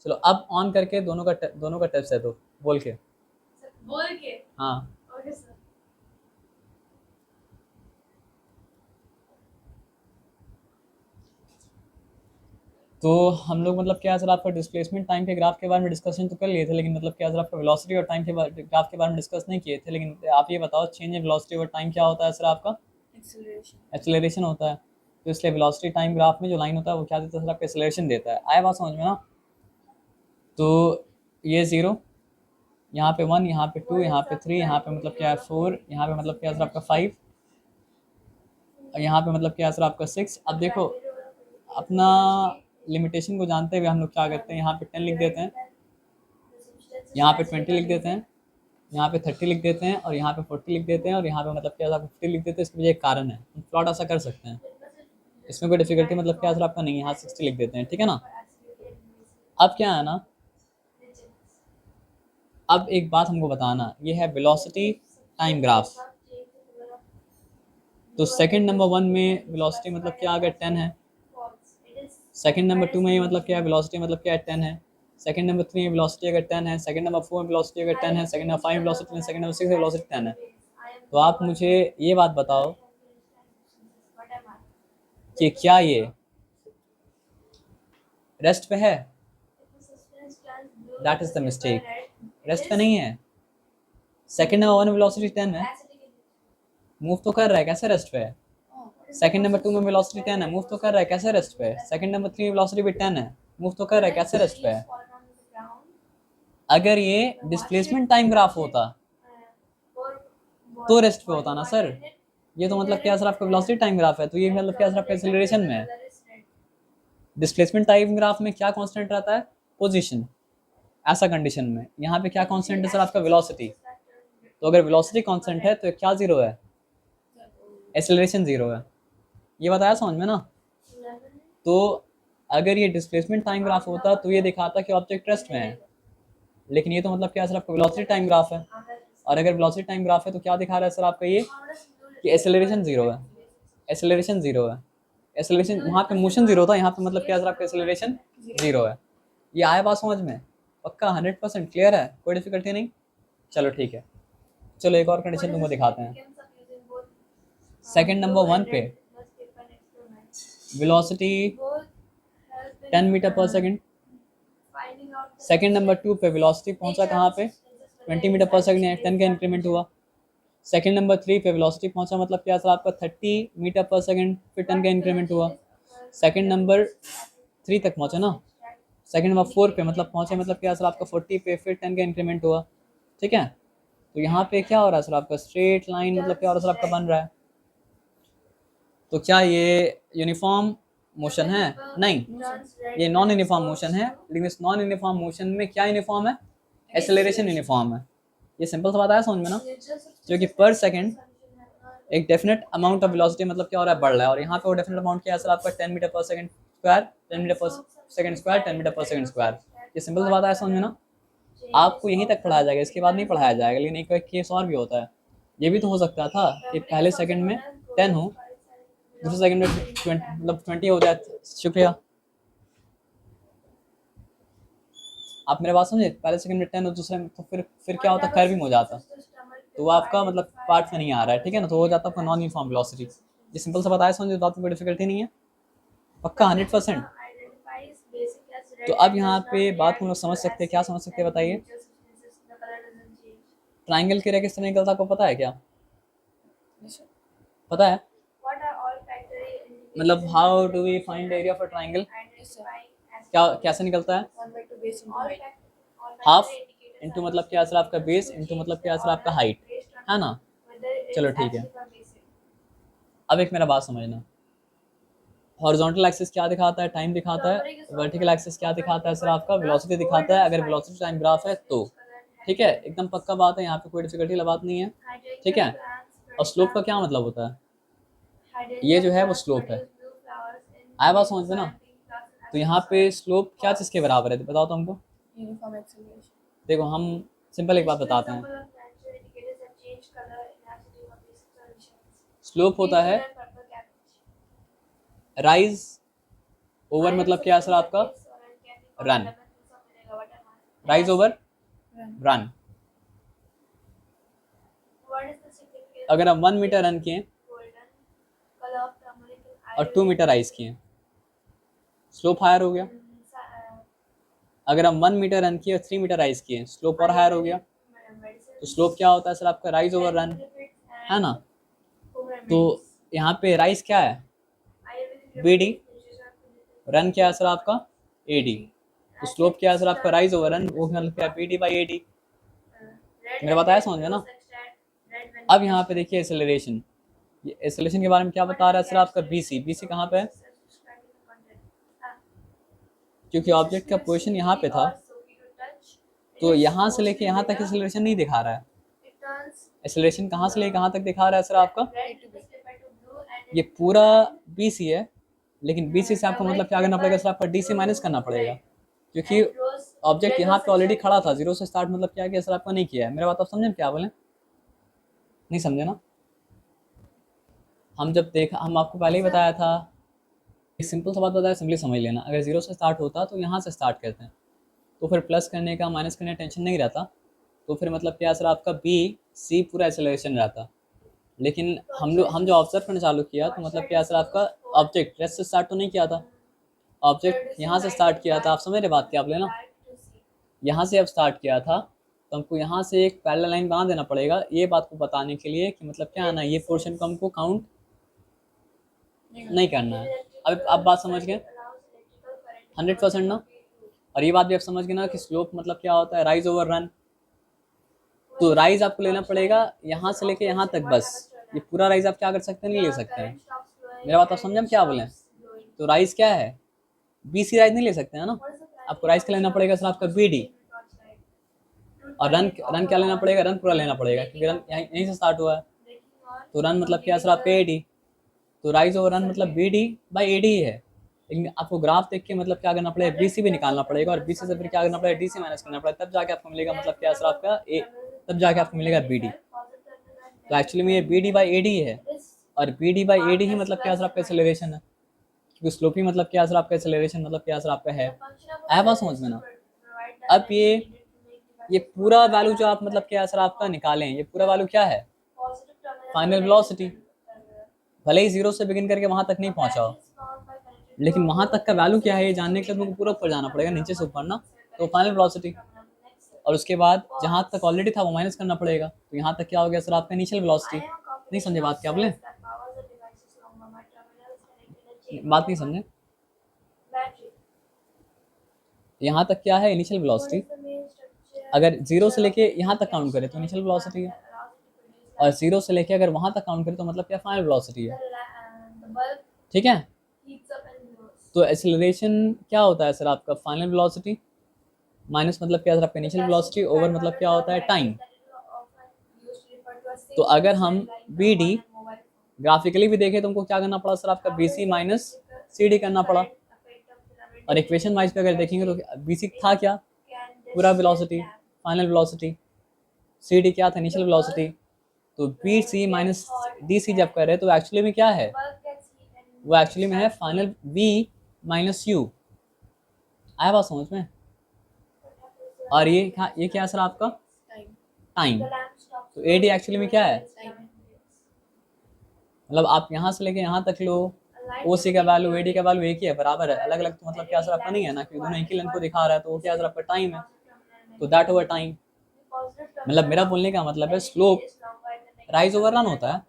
चलो अब ऑन करके दोनों का टेस्ट है तो बोल के। सर बोल के। हाँ, ओके सर। तो हम लोग मतलब क्या सर आपका डिस्प्लेसमेंट टाइम के ग्राफ के बारे में डिस्कशन तो कर लिए थे, लेकिन मतलब क्या सर आपका वेलोसिटी और टाइम के ग्राफ के बारे में डिस्कस नहीं किए थे। लेकिन आप ये बताओ चेंज इन वेलोसिटी और टाइम क्या होता है सर आपका? एक्सेलरेशन होता है। तो इसलिए वेलोसिटी टाइम ग्राफ में जो लाइन होता है वो क्या देता है सर आपका? एक्सेलरेशन देता है। आया बात समझ में ना? तो ये 0, यहाँ पे 1, यहाँ पे 2, यहाँ पे 3, यहाँ पे मतलब क्या है 4, यहाँ पे मतलब क्या है सर आपका 5, और यहाँ पे मतलब क्या है सर आपका 6। अब देखो अपना लिमिटेशन को जानते हुए हम लोग क्या करते हैं, यहाँ पे 10 लिख देते हैं, यहाँ पे 20 लिख देते हैं, यहाँ पे 30 लिख देते हैं, और यहाँ पे 40 लिख देते हैं, और यहाँ पे मतलब क्या है 50 लिख देते हैं। इसके पीछे एक कारण है, हम प्लॉट ऐसा कर सकते हैं, इसमें कोई डिफिकल्टी मतलब क्या है सर आपका नहीं है। यहाँ 60 लिख देते हैं, ठीक है ना? अब क्या है ना, अब एक बात हमको बताना, ये है वेलोसिटी टाइम ग्राफ। तो सेकंड नंबर 1 में वेलोसिटी मतलब क्या आ गया 10 है, सेकंड नंबर 2 में ये मतलब क्या है वेलोसिटी मतलब क्या है 10 है, सेकंड नंबर 3 में वेलोसिटी अगर 10 है, सेकंड नंबर 4 में वेलोसिटी अगर 10 है, सेकंड नंबर 5 में वेलोसिटी, सेकंड नंबर 6 में वेलोसिटी 10 है। तो आप मुझे ये बात बताओ कि क्या ये रेस्ट पे है? That is the mistake, rest पे नहीं है। सेकंड नंबर 1 में वेलोसिटी 10 है, मूव तो कर रहा है, कैसे रेस्ट पे है? सेकंड नंबर 2 में वेलोसिटी 10 है, मूव तो कर रहा है, कैसे रेस्ट पे है? सेकंड नंबर 3 में वेलोसिटी भी 10 है, मूव तो कर रहा है, कैसे रेस्ट पे है? अगर ये डिस्प्लेसमेंट टाइम ग्राफ होता तो रेस्ट पे होता ना सर। ये तो मतलब क्या सर आपका वेलोसिटी टाइम ग्राफ है, तो ये मतलब क्या सर आपका एक्सेलरेशन में है। डिस्प्लेसमेंट टाइम ग्राफ में क्या कांस्टेंट रहता है? पोजीशन। ऐसा कंडीशन में यहाँ पे क्या कांस्टेंट है सर आपका? वेलोसिटी। तो अगर वेलोसिटी कांस्टेंट है तो क्या जीरो है? एक्सेलरेशन जीरो है। ये बताया समझ में ना? तो अगर ये डिस्प्लेसमेंट टाइम ग्राफ होता तो ये दिखाता कि ऑब्जेक्ट रेस्ट में है, लेकिन ये तो मतलब क्या सर आपका वेलोसिटी टाइम ग्राफ है। और अगर वेलोसिटी टाइम ग्राफ है तो क्या दिखा रहा है सर आपका ये कि एक्सेलरेशन जीरो है, एक्सेलरेशन जीरो है। एक्सेलरेशन वहाँ पे मोशन जीरो था, यहाँ पे मतलब क्या सर आपका एक्सेलरेशन जीरो है। ये आया बात समझ में? पक्का 100% क्लियर है, कोई डिफिकल्टी नहीं? चलो ठीक है, चलो एक और कंडीशन तुमको दिखाते हैं। सेकंड नंबर 1 पे वेलोसिटी 10 मीटर पर सेकंड, सेकंड नंबर 2 पे वेलोसिटी पहुंचा कहाँ पे? 20 मीटर पर सेकंड, 10 का इंक्रीमेंट हुआ। सेकंड नंबर 3 पे वेलोसिटी पहुंचा मतलब क्या सर आपका 30 मीटर पर सेकंड, फिर 10 का इंक्रीमेंट हुआ। सेकंड नंबर 3 तक पहुंचा ना, सेकंड नंबर 4 पे मतलब पहुंचे मतलब क्या सर आपका 40 पे, फिर 10 का इंक्रीमेंट हुआ, ठीक है? तो यहाँ पे क्या हो रहा है सर आपका? स्ट्रेट लाइन मतलब क्या हो रहा है सर आपका? बन रहा है। तो क्या ये यूनिफॉर्म मोशन है? नहीं, ये नॉन यूनिफॉर्म मोशन है। लेकिन इस नॉन यूनिफॉर्म मोशन में क्या यूनिफॉर्म है? एक्सेलरेशन यूनिफॉर्म है। ये सिंपल सा बात आया समझ में ना? जो कि पर सेकंड एक डेफिनेट अमाउंट ऑफ वेलोसिटी मतलब क्या हो रहा है? बढ़ रहा है। और यहाँ पे वो डेफिनेट अमाउंट क्या है सर आपका? 10 मीटर पर सेकंड स्क्वायर, 10 मीटर पर सेकंड स्क्वायर, 10 मीटर पर सेकंड स्क्वायर। ये सिंपल सा बात आया समझ में ना? आपको यहीं तक पढ़ाया जाएगा, इसके बाद नहीं पढ़ाया जाएगा। लेकिन एक केस और भी होता है, ये भी तो हो सकता था कि पहले सेकंड में 10 हो, दूसरे सेकंड में 20 मतलब 20 हो जाए। शुक्रिया, आप मेरे बात समझे? पहले सेकंड में 10 हो, दूसरे में तो फिर क्या होता? कर्विंग हो जाता, तो वो आपका मतलब पार्ट में नहीं आ रहा है, ठीक है ना? तो हो जाता आपका नॉन यूनिफॉर्म वेलोसिटी। ये सिंपल सा बताया समझे, बात में कोई डिफिकल्टी नहीं है, पक्का 100%। तो अब यहाँ पे बात हम लोग समझ सकते हैं, क्या समझ सकते हैं बताइए? ट्राइंगल की रेखा किस तरह निकलता है, आपको पता है क्या? पता है? मतलब how do we find area for triangle? क्या कैसे निकलता है? हाफ इंटू मतलब क्या सर आपका बेस, इंटू मतलब क्या सर आपका हाइट, है ना? चलो ठीक है। अब एक मेरा बात समझना, हॉरिजॉन्टल एक्सिस क्या दिखाता है? टाइम दिखाता है। वर्टिकल एक्सिस क्या दिखाता है सर आपका? वेलोसिटी दिखाता है, अगर वेलोसिटी टाइम ग्राफ है तो। ठीक है, एकदम पक्का बात है, यहाँ पे कोई डिफिकल्टी वाली बात नहीं है, ठीक है? और स्लोप का क्या मतलब होता है? ये जो है वो स्लोप है। आया बात समझ में ना? तो यहाँ पे स्लोप क्या चीज़ के बराबर है, बताओ तो हमको। Uniform acceleration. देखो हम सिंपल एक बात बताते हैं, स्लोप होता है राइज ओवर मतलब क्या सर आपका? Run, rise over run. अगर हम 1 मीटर रन किए और 2 मीटर राइज किए, स्लोप हायर हो गया। अगर हम 1 मीटर रन किए और 3 मीटर राइज किए, स्लोप और हायर हो गया। तो स्लोप क्या होता है सर आपका? राइज ओवर रन, है ना। तो यहाँ पे राइज क्या है? BD, रन क्या है सर आपका? AD। तो स्लोप क्या है सर आपका? राइज ओवर रन, वो मतलब क्या है? BD by AD। मेरा बताया समझ में ना। अब यहाँ पे देखिए एक्सेलरेशन, ये एक्सेलरेशन के बारे में क्या बता रहा है सर आपका? BC कहाँ पे है? क्योंकि ऑब्जेक्ट का पोजीशन यहाँ पे था, तो यहाँ से लेके यहाँ तक एक्सेलरेशन नहीं दिखा रहा है। एक्सेलरेशन कहाँ से लेके कहाँ तक दिखा रहा है सर आपका? ये पूरा BC है, लेकिन BC से आपको मतलब क्या करना पड़ेगा सर आपका? DC माइनस करना पड़ेगा, क्योंकि ऑब्जेक्ट यहाँ पे ऑलरेडी खड़ा था, जीरो से स्टार्ट मतलब क्या किया सर आपका? नहीं किया है। मेरा बात आप समझे क्या बोले? नहीं समझे ना। हम आपको पहले ही बताया था, एक सिंपल सा बात बताया, सिंपली समझ लेना। अगर जीरो से स्टार्ट होता तो यहाँ से स्टार्ट करते हैं, तो फिर प्लस करने का माइनस करने का टेंशन नहीं रहता। तो फिर मतलब क्या सर आपका? BC पूरा एक्सेलरेशन रहता। लेकिन हम जो ऑब्जर्व करना चालू किया, तो मतलब क्या सर आपका? ऑब्जेक्ट रेस्ट से स्टार्ट तो नहीं किया था, ऑब्जेक्ट यहाँ से स्टार्ट किया था। आप समझ रहे बात क्या आप लेना? यहाँ से अब स्टार्ट किया था, तो हमको यहाँ से एक पैरेलल लाइन बना देना पड़ेगा, ये बात को बताने के लिए कि मतलब क्या है ना, ये पोर्शन को हमको काउंट नहीं करना है। अब बात समझ गए 100% ना। और ये बात भी आप समझ गए ना कि स्लोप मतलब क्या होता है? Rise over run. तो राइज आपको लेना पड़ेगा यहाँ से लेके यहाँ तक, बस। ये पूरा राइज आप क्या कर सकते हैं? नहीं ले सकते हैं। मेरा बात आप समझे हम क्या बोले? तो राइज क्या है? BC राइज नहीं ले सकते हैं ना। आपको राइज क्या लेना पड़ेगा सर आपका? BD। और रन क्या लेना पड़ेगा? रन पूरा लेना पड़ेगा, क्योंकि रन यहीं से स्टार्ट हुआ है। तो रन मतलब क्या सर आपका? AD। तो राइज ओवर रन मतलब BD बाई AD ही है। लेकिन आपको ग्राफ देख के मतलब क्या करना पड़ेगा? BC भी निकालना पड़ेगा, और BC से फिर क्या करना पड़ेगा? DC माइनस करना पड़ेगा, तब जाके आपको मिलेगा मतलब क्या सर आपका? तब जाके आपको मिलेगा BD। तो एक्चुअली में ये BD बाई AD है, और BD बाई AD ही मतलब क्या सर आपका? एक्सेलरेशन है। क्योंकि स्लोप ही मतलब क्या सर आपका? एक्सेलरेशन मतलब क्या सर आपका है। बात समझ में ना। अब ये पूरा वैल्यू जो आप मतलब क्या सर आपका निकालें, ये पूरा वैल्यू क्या है? Final velocity. भले ही जीरो से बिगिन करके वहां तक नहीं पहुंचा हो, लेकिन वहां तक का वैल्यू क्या है ये जानने के लिए तुमको पूरा ऊपर जाना पड़ेगा, नीचे से ऊपर ना। तो फाइनल वेलोसिटी, और उसके बाद जहां तक ऑलरेडी था वो माइनस करना पड़ेगा। तो यहाँ तक क्या हो गया सर आपका? Initial velocity. नहीं समझे बात क्या बोले? बात नहीं समझे? यहाँ तक क्या है? Initial velocity. अगर जीरो से लेके यहाँ तक काउंट करें तो इनिशियल वेलोसिटी है, और जीरो से लेके अगर वहां तक काउंट करें तो मतलब क्या? फाइनल वेलोसिटी है। ठीक है। तो एक्सेलरेशन क्या होता है सर आपका? फाइनल वेलोसिटी माइनस मतलब क्या सर आपका? इनिशियल वेलोसिटी, ओवर मतलब क्या होता है? टाइम। तो अगर हम BD ग्राफिकली भी देखें तो हमको क्या करना पड़ा सर आपका? BC माइनस CD करना पड़ा। और इक्वेशन वाइज पे अगर देखेंगे तो BC था क्या? पूरा वेलोसिटी, फाइनल वेलोसिटी। CD क्या था? Initial velocity. तो BC माइनस DC जब कर रहे तो एक्चुअली में क्या है? वो एक्चुअली में है फाइनल V माइनस U। आया बात समझ में? और ये क्या है सर आपका? टाइम। तो AD एक्चुअली में क्या है? मतलब आप यहाँ से लेके यहाँ तक लो, OC का वैल्यू AD का वैल्यू एक ही है, बराबर है। अलग अलग तो मतलब क्या सर आपका नहीं है ना, क्योंकि दोनों एक ही लेंथ को दिखा रहा है। तो वो क्या सर आपका? टाइम है। तो दैट ओवर टाइम, मतलब मेरा बोलने का मतलब है स्लोप राइज ओवर रन होता है।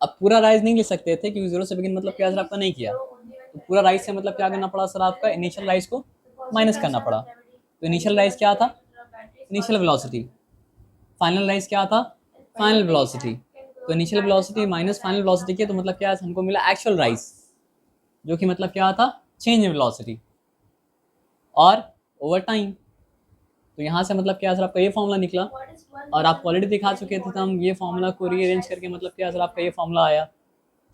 अब पूरा राइज नहीं ले सकते थे, क्योंकि जीरो से बिगिन मतलब क्या सर आपका? नहीं किया। तो पूरा राइज से मतलब क्या करना पड़ा सर आपका? इनिशियल राइज को माइनस करना पड़ा। तो इनिशियल राइज क्या था? Initial velocity. फाइनल राइज क्या था? Final velocity. तो initial velocity minus final velocity किया तो मतलब क्या है? हमको मिला एक्चुअल राइज, जो कि मतलब क्या था? चेंज इन वेलोसिटी और ओवर टाइम। तो यहाँ से मतलब क्या सर आपका? ये फॉर्मूला निकला, और आप ऑलरेडी दिखा चुके थे। तो हम ये फॉर्मूला को रीअरेंज करके मतलब क्या सर आपका? ये फॉर्मूला आया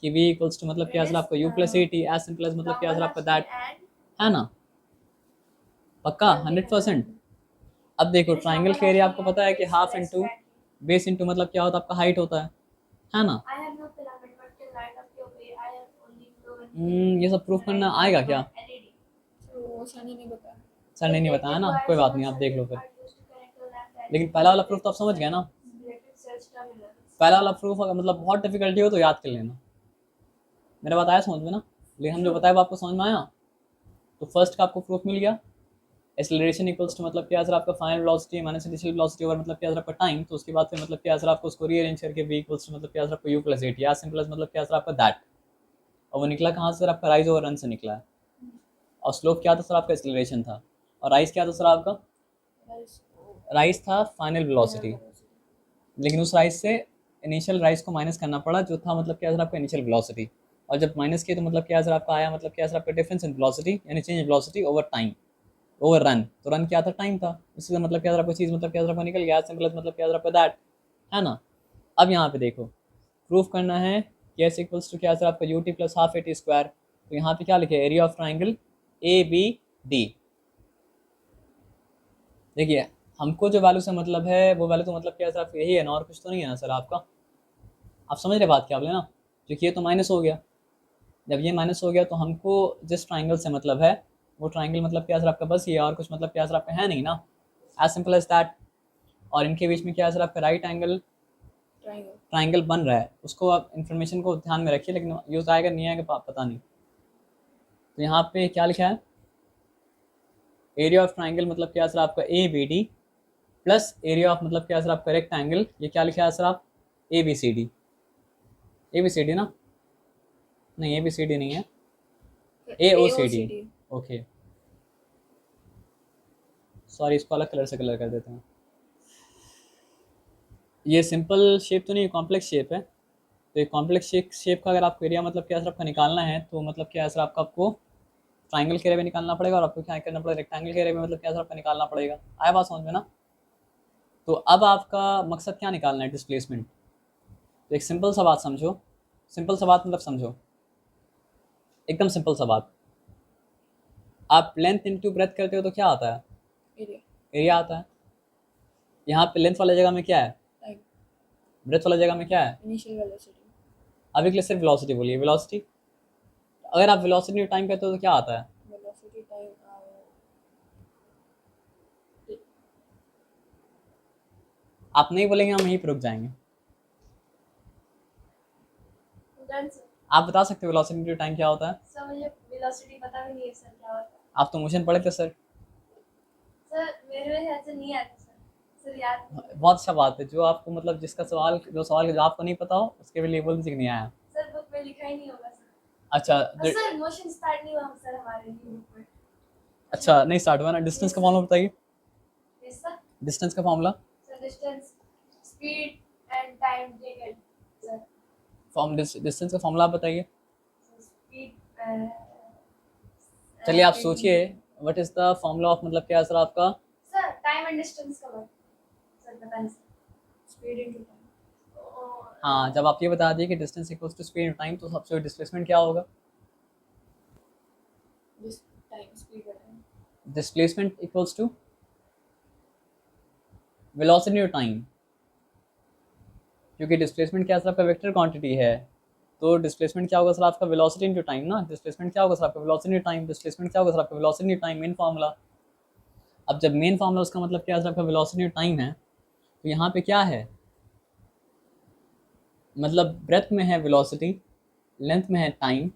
कि V इक्वल्स टू मतलब क्या सर आपका? U plus AT, as simple as मतलब क्या सर आपका? दैट, है ना। पक्का 100%। अब देखो ट्राइंगल का एरिया आपको पता है कि हाफ इंटू बेस इंटू मतलब क्या होता है? आपका हाइट होता है ना। ये सब प्रूफ करना आएगा क्या? सर ने नहीं बताया ना, कोई बात नहीं, आप देख लो फिर। लेकिन पहला वाला प्रूफ तो आप समझ गए ना। पहला वाला प्रूफ अगर मतलब बहुत डिफिकल्टी हो तो याद कर लेना। मेरा बताया समझ में ना। लेकिन हम जो बताया वो आपको समझ में आया? तो फर्स्ट का आपको प्रूफ मिल गया, एक्सेलरेशन इक्वल्स टू मतलब क्या सर आपका final velocity minus initial velocity over मतलब क्या सर आपका टाइम। तो उसके बाद फिर मतलब क्या सर आपको उसको रीअरेंज करके v इक्वल्स टू मतलब क्या सर आपका u प्लस एट या सिंपल मतलब क्या सर आपका दैट। और वो निकला कहाँ से सर आपका राइज ओवर रन से निकला है। और स्लोप क्या था सर आपका एक्सेलरेशन था। और राइज क्या था सर आपका, राइज था फाइनल वेलोसिटी। लेकिन उस राइज से इनिशियल राइज को माइनस करना पड़ा जो था मतलब क्या सर आपका इनिशियल वेलोसिटी। और जब माइनस किया तो मतलब क्या सर आपका आया मतलब क्या सर आपका डिफरेंस इन वेलोसिटी यानी change in velocity over time over run. तो रन क्या था, टाइम था। इससे मतलब क्या आपको चीज़ मतलब क्या आपको निकल गया सिंपल मतलब क्या आपका दैट है ना। अब यहाँ पे देखो प्रूफ करना है कि एस इक्वल्स टू क्या सर आपका u t plus half a t square. तो यहाँ पे क्या लिखे, area of triangle A B D. देखिए हमको जो वैल्यू से मतलब है वो वैल्यू तो मतलब क्या सर आपका यही है ना, और कुछ तो नहीं है ना सर आपका। आप समझ रहे बात क्या बोले ना, क्योंकि ये तो माइनस हो गया। जब ये माइनस हो गया तो हमको जिस ट्राइंगल से मतलब है वो ट्राइंगल मतलब क्या सर आपका बस ये, और कुछ मतलब क्या सर आपका है नहीं ना, एज सिंपल एज दैट। और इनके बीच में क्या है सर आपका राइट एंगल ट्राइंगल बन रहा है, उसको आप इन्फॉर्मेशन को ध्यान में रखिए, लेकिन यूज़ आएगा नहीं आएगा पता नहीं। तो यहाँ पे क्या लिखा है, एरिया ऑफ ट्राइंगल मतलब क्या सर आपका A B D plus area of मतलब क्या सर आपका रेक्टेंगल, ये क्या लिखा है सर आप, A B C D. A B C D ना, नहीं ए बी सी डी नहीं है, A O C D. Okay sorry, इसको अलग कलर से कलर कर देते हैं। ये सिंपल शेप तो नहीं, कॉम्प्लेक्स शेप है। तो ये कॉम्प्लेक्स शेप का अगर आपको एरिया मतलब क्या सर आपका निकालना है तो मतलब क्या सर आपका आपको ट्राइंगल के एरिया में निकालना पड़ेगा, और आपको क्या करना पड़ेगा, रेक्टेंगल के एरिया में मतलब क्या सर आपका निकालना पड़ेगा। आया बात समझ में ना। तो अब आपका मकसद क्या निकालना है, डिस्प्लेसमेंट। तो एक सिंपल सा बात समझो, सिंपल सा बात मतलब समझो, एकदम सिंपल सा बात। आप लेंथ इंटू ब्रेथ करते हो तो क्या आता है, एरिया आता है। यहाँ पे लेंथ वाली जगह में क्या है, ब्रेथ वाली जगह में क्या है, इनिशियल वेलोसिटी। अभी के लिए सिर्फ वेलोसिटी बोलिए, वेलोसिटी। अगर आप वेलोसिटी टाइम कहते हो तो क्या आता है, वेलोसिटी टाइम आप नहीं बोलेंगे हम यहीं पर रुक जाएंगे। Done sir. आप बता सकते हो वेलोसिटी टाइम क्या होता है। सर मुझे वेलोसिटी पता भी नहीं है सर क्या होता है। आप तो मोशन पढ़े थे सर। सर मेरे में ऐसे नहीं आता सर, सर याद नहीं। बहुत अच्छा बात है, जो आपको मतलब जिसका सवाल जो सवाल का जवाब को नहीं पता हो उसके भी लेबल सीख नहीं आया। सर बुक में लिखा ही नहीं होगा सर। अच्छा सर मोशन स्टार्ट नहीं हुआ सर हमारे लिए बुक में। अच्छा नहीं स्टार्ट हुआ ना। डिस्टेंस का फॉर्मूला बताइए, यस सर। डिस्टेंस का formula. Sir distance speed and time taken sir. Distance का फॉर्मूला आप बताइए। स्पीड चलिए आप सोचिए, what is the formula of मतलब क्या सर आपका, सर टाइम एंड डिस्टेंस का वर्क सर पता नहीं सर। Speed into time. हाँ जब आप ये बता दिए कि distance equals to speed time तो सबसे डिस्प्लेसमेंट क्या होगा, time speed time. Displacement equals to velocity और टाइम। क्योंकि डिस्प्लेसमेंट क्या सर आपका वेक्टर क्वांटिटी है, तो डिस्प्लेसमेंट क्या होगा सर आपका वेलोसिटी इनटू टाइम ना। डिस्प्लेसमेंट क्या होगा सर आपका वेलोसिटी टाइम, डिस्प्लेसमेंट क्या होगा सर आपका वेलोसिटी टाइम, मेन फार्मूला। अब जब मेन फार्मूला उसका मतलब क्या सर आपका वेलोसिटी टाइम है, तो यहाँ पे क्या है, मतलब ब्रेथ में है वेलोसिटी, लेंथ में है टाइम।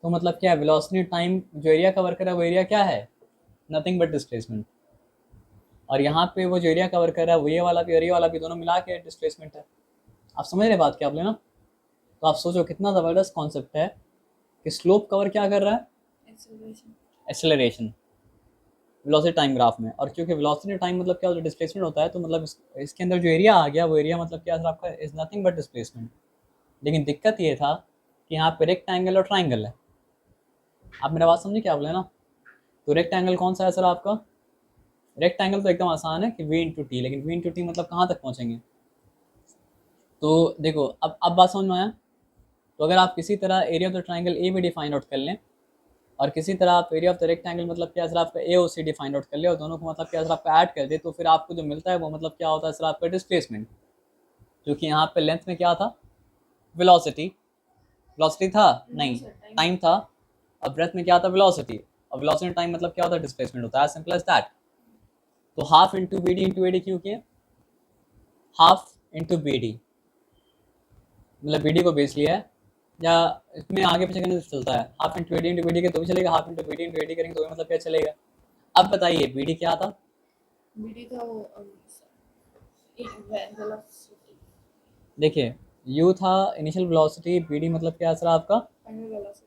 तो मतलब क्या है, वेलोसिटी टाइम जो एरिया कवर कर रहा है वो एरिया क्या है, नथिंग बट डिस्प्लेसमेंट। और यहाँ पे वो जो एरिया कवर कर रहा है वो ये वाला भी और ये वाला भी दोनों मिला के डिस्प्लेसमेंट है। आप समझ रहे बात क्या बोले ना। तो आप सोचो कितना ज़बरदस्त कॉन्सेप्ट है कि स्लोप कवर क्या कर रहा है, एक्सेलरेशन वेलोसिटी टाइम ग्राफ में। और क्योंकि वेलोसिटी टाइम मतलब क्या होता है, डिस्प्लेसमेंट होता है, तो मतलब इसके अंदर जो एरिया आ गया वो एरिया मतलब क्या सर आपका इज नथिंग बट डिस्प्लेसमेंट। लेकिन दिक्कत ये था कि यहाँ पे रेक्टेंगल और ट्राइंगल है। आप मेरा बात समझिए क्या बोले ना। तो रेक्टेंगल कौन सा है सर आपका, रेक्टेंगल तो एकदम आसान है कि v इंटू टी, लेकिन v इंटू टी मतलब कहाँ तक पहुँचेंगे। तो देखो अब बात समझ में आया। तो अगर आप किसी तरह area of the triangle A B D find out कर लें, और किसी तरह आप एरिया ऑफ द रेक्टेंगल मतलब क्या सर आपका ए O C D find out कर ले, और दोनों को मतलब क्या सर आपका ऐड कर दे, तो फिर आपको जो मिलता है वो मतलब क्या होता है सर आपका डिस्प्लेसमेंट। जो कि यहाँ पे लेंथ में क्या था, वेलोसिटी, वेलोसिटी था नहीं, टाइम था। और ब्रेथ में क्या था, वेलोसिटी। और वेलोसिटी टाइम मतलब क्या होता है, डिस्प्लेसमेंट होता है, सिंपल एज दैट। तो half into B D into A D क्यों किए, हाफ इंटू बी डी मतलब बी डी को बेस लिया है, या इसमें आगे पीछे करने से चलता है? Half into A D into B D के तो भी चलेगा, half into B D into A D करेंगे तो भी मतलब क्या चलेगा। अब बताइए बी डी क्या था? बीडी था वो वेलोसिटी, देखिए यू था इनिशियल वेलोसिटी, बी डी मतलब क्या सर आपका? Final velocity.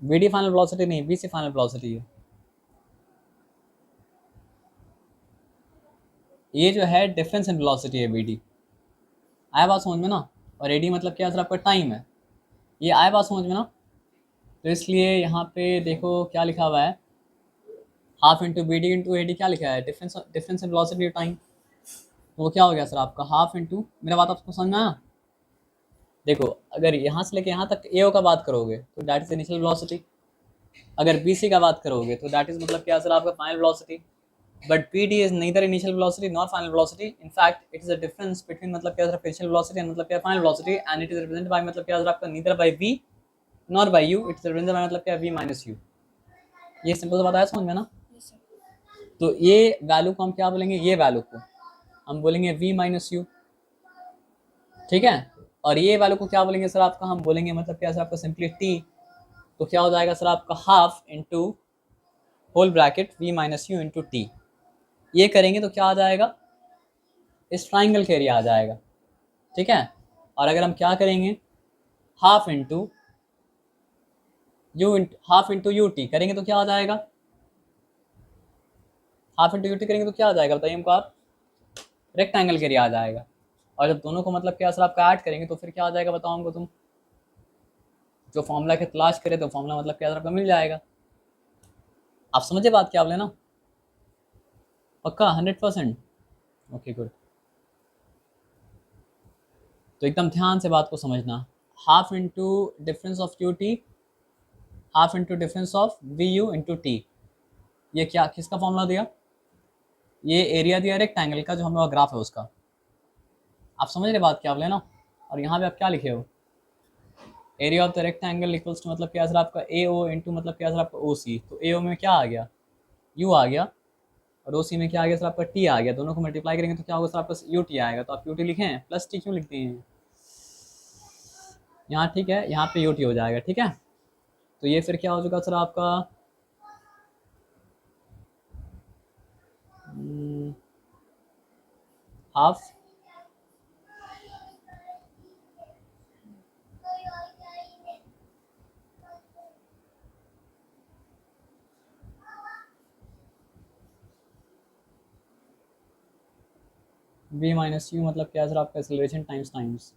B D final velocity नहीं, बी सी फाइनल वेलोसिटी है। ये जो है डिफरेंस इन वेलोसिटी है बी डी। आया बात समझ में ना? और ए डी मतलब क्या सर आपका? टाइम है। ये आया बात समझ में ना? तो इसलिए यहाँ पे देखो क्या लिखा हुआ है, half into B D into A D, क्या लिखा है? Difference difference in velocity time. तो वो क्या हो गया सर आपका? हाफ इंटू, मेरा बात आपको समझ में आया? देखो अगर यहाँ से लेके यहाँ तक ए ओ का बात करोगे तो दैट इज इनिशियल वेलोसिटी, अगर बी सी का बात करोगे तो दैट इज मतलब क्या सर आपका? Final velocity. But P D is neither initial velocity nor final velocity, in fact it is a difference between मतलब क्या सर इनिशियल वेलोसिटी एंड मतलब क्या final velocity, and it is represented by मतलब क्या sir आपका? Neither by v nor by u, it is represented by मतलब क्या? V minus u. ये सिंपल सा बताया समझ में ना? तो ये वैल्यू को हम क्या बोलेंगे? ये वैल्यू को हम बोलेंगे v माइनस यू, ठीक है। और ये वैल्यू को क्या बोलेंगे सर आपका? हम बोलेंगे मतलब क्या सर आपका? Simply t। तो क्या हो जाएगा सर आपका? Half into whole bracket v minus u into t. ये करेंगे तो क्या आ जाएगा? इस ट्राइंगल का एरिया आ जाएगा, ठीक है। और अगर हम क्या करेंगे, half into you half into U T करेंगे तो क्या आ जाएगा? हाफ इंटू यू टी करेंगे तो क्या आ जाएगा बताइए हमको आप? रेक्टेंगल के एरिया आ जाएगा। और जब दोनों को मतलब क्या सर आपका ऐड करेंगे तो फिर क्या आ जाएगा बताओ हमको तुम? जो फॉर्मूला की तलाश करे तो फॉर्मूला मतलब क्या सर आपका? मिल जाएगा। आप समझे बात क्या बोले ना? पक्का 100%? Okay good. तो एकदम ध्यान से बात को समझना। Half into difference of u t, half into difference of v u into t. ये क्या किसका फॉर्मूला दिया? ये एरिया दिया रेक्टेंगल का, जो हम लोग ग्राफ है उसका। आप समझ रहे बात क्या बोले ना? और यहाँ पे आप क्या लिखे हो? Area of the rectangle equals to मतलब क्या सर आपका? ए ओ इंटू मतलब क्या सर आपका? ओ सी। तो ए ओ में क्या आ गया? यू आ गया। और ओ सी में क्या आ गया सर आपका? टी आ गया। दोनों को मल्टीप्लाई करेंगे तो क्या होगा सर आपका? यू टी आएगा। तो आप यू टी लिखें, प्लस टी क्यों लिखते हैं यहाँ? ठीक है, यहाँ पे यू टी हो जाएगा, ठीक है। तो ये फिर क्या हो चुका सर आपका? हाफ v माइनस यू मतलब क्या सर आपका? Acceleration times times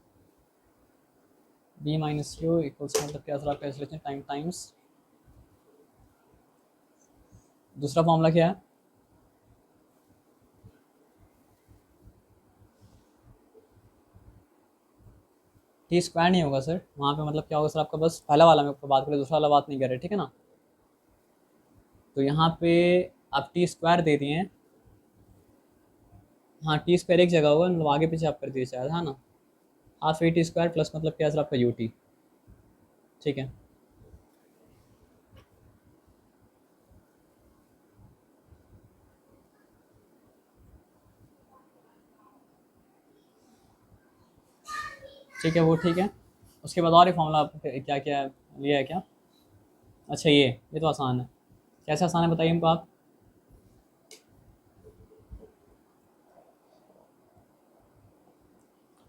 v minus you equals मतलब क्या सर आपका? एक्सेलरेशन टाइम्स दूसरा फॉर्मूला क्या है? टी स्क्वायर नहीं होगा सर वहाँ पे, मतलब क्या होगा सर आपका? बस पहला वाला में बात करें, दूसरा वाला बात नहीं कर रहे, ठीक है ना। तो यहाँ पे आप टी स्क्वायर दे दिए हैं। हाँ टी स्क्वायर एक जगह होगा, मतलब आगे पीछे आप कर दिए शायद, है ना। Half a t square plus मतलब क्या सर आपका? यू टी, ठीक है। ठीक है वो ठीक है। उसके बाद और ये फॉर्मूला क्या क्या लिया है क्या? अच्छा ये तो आसान है। कैसे आसान है बताइए हमको आप?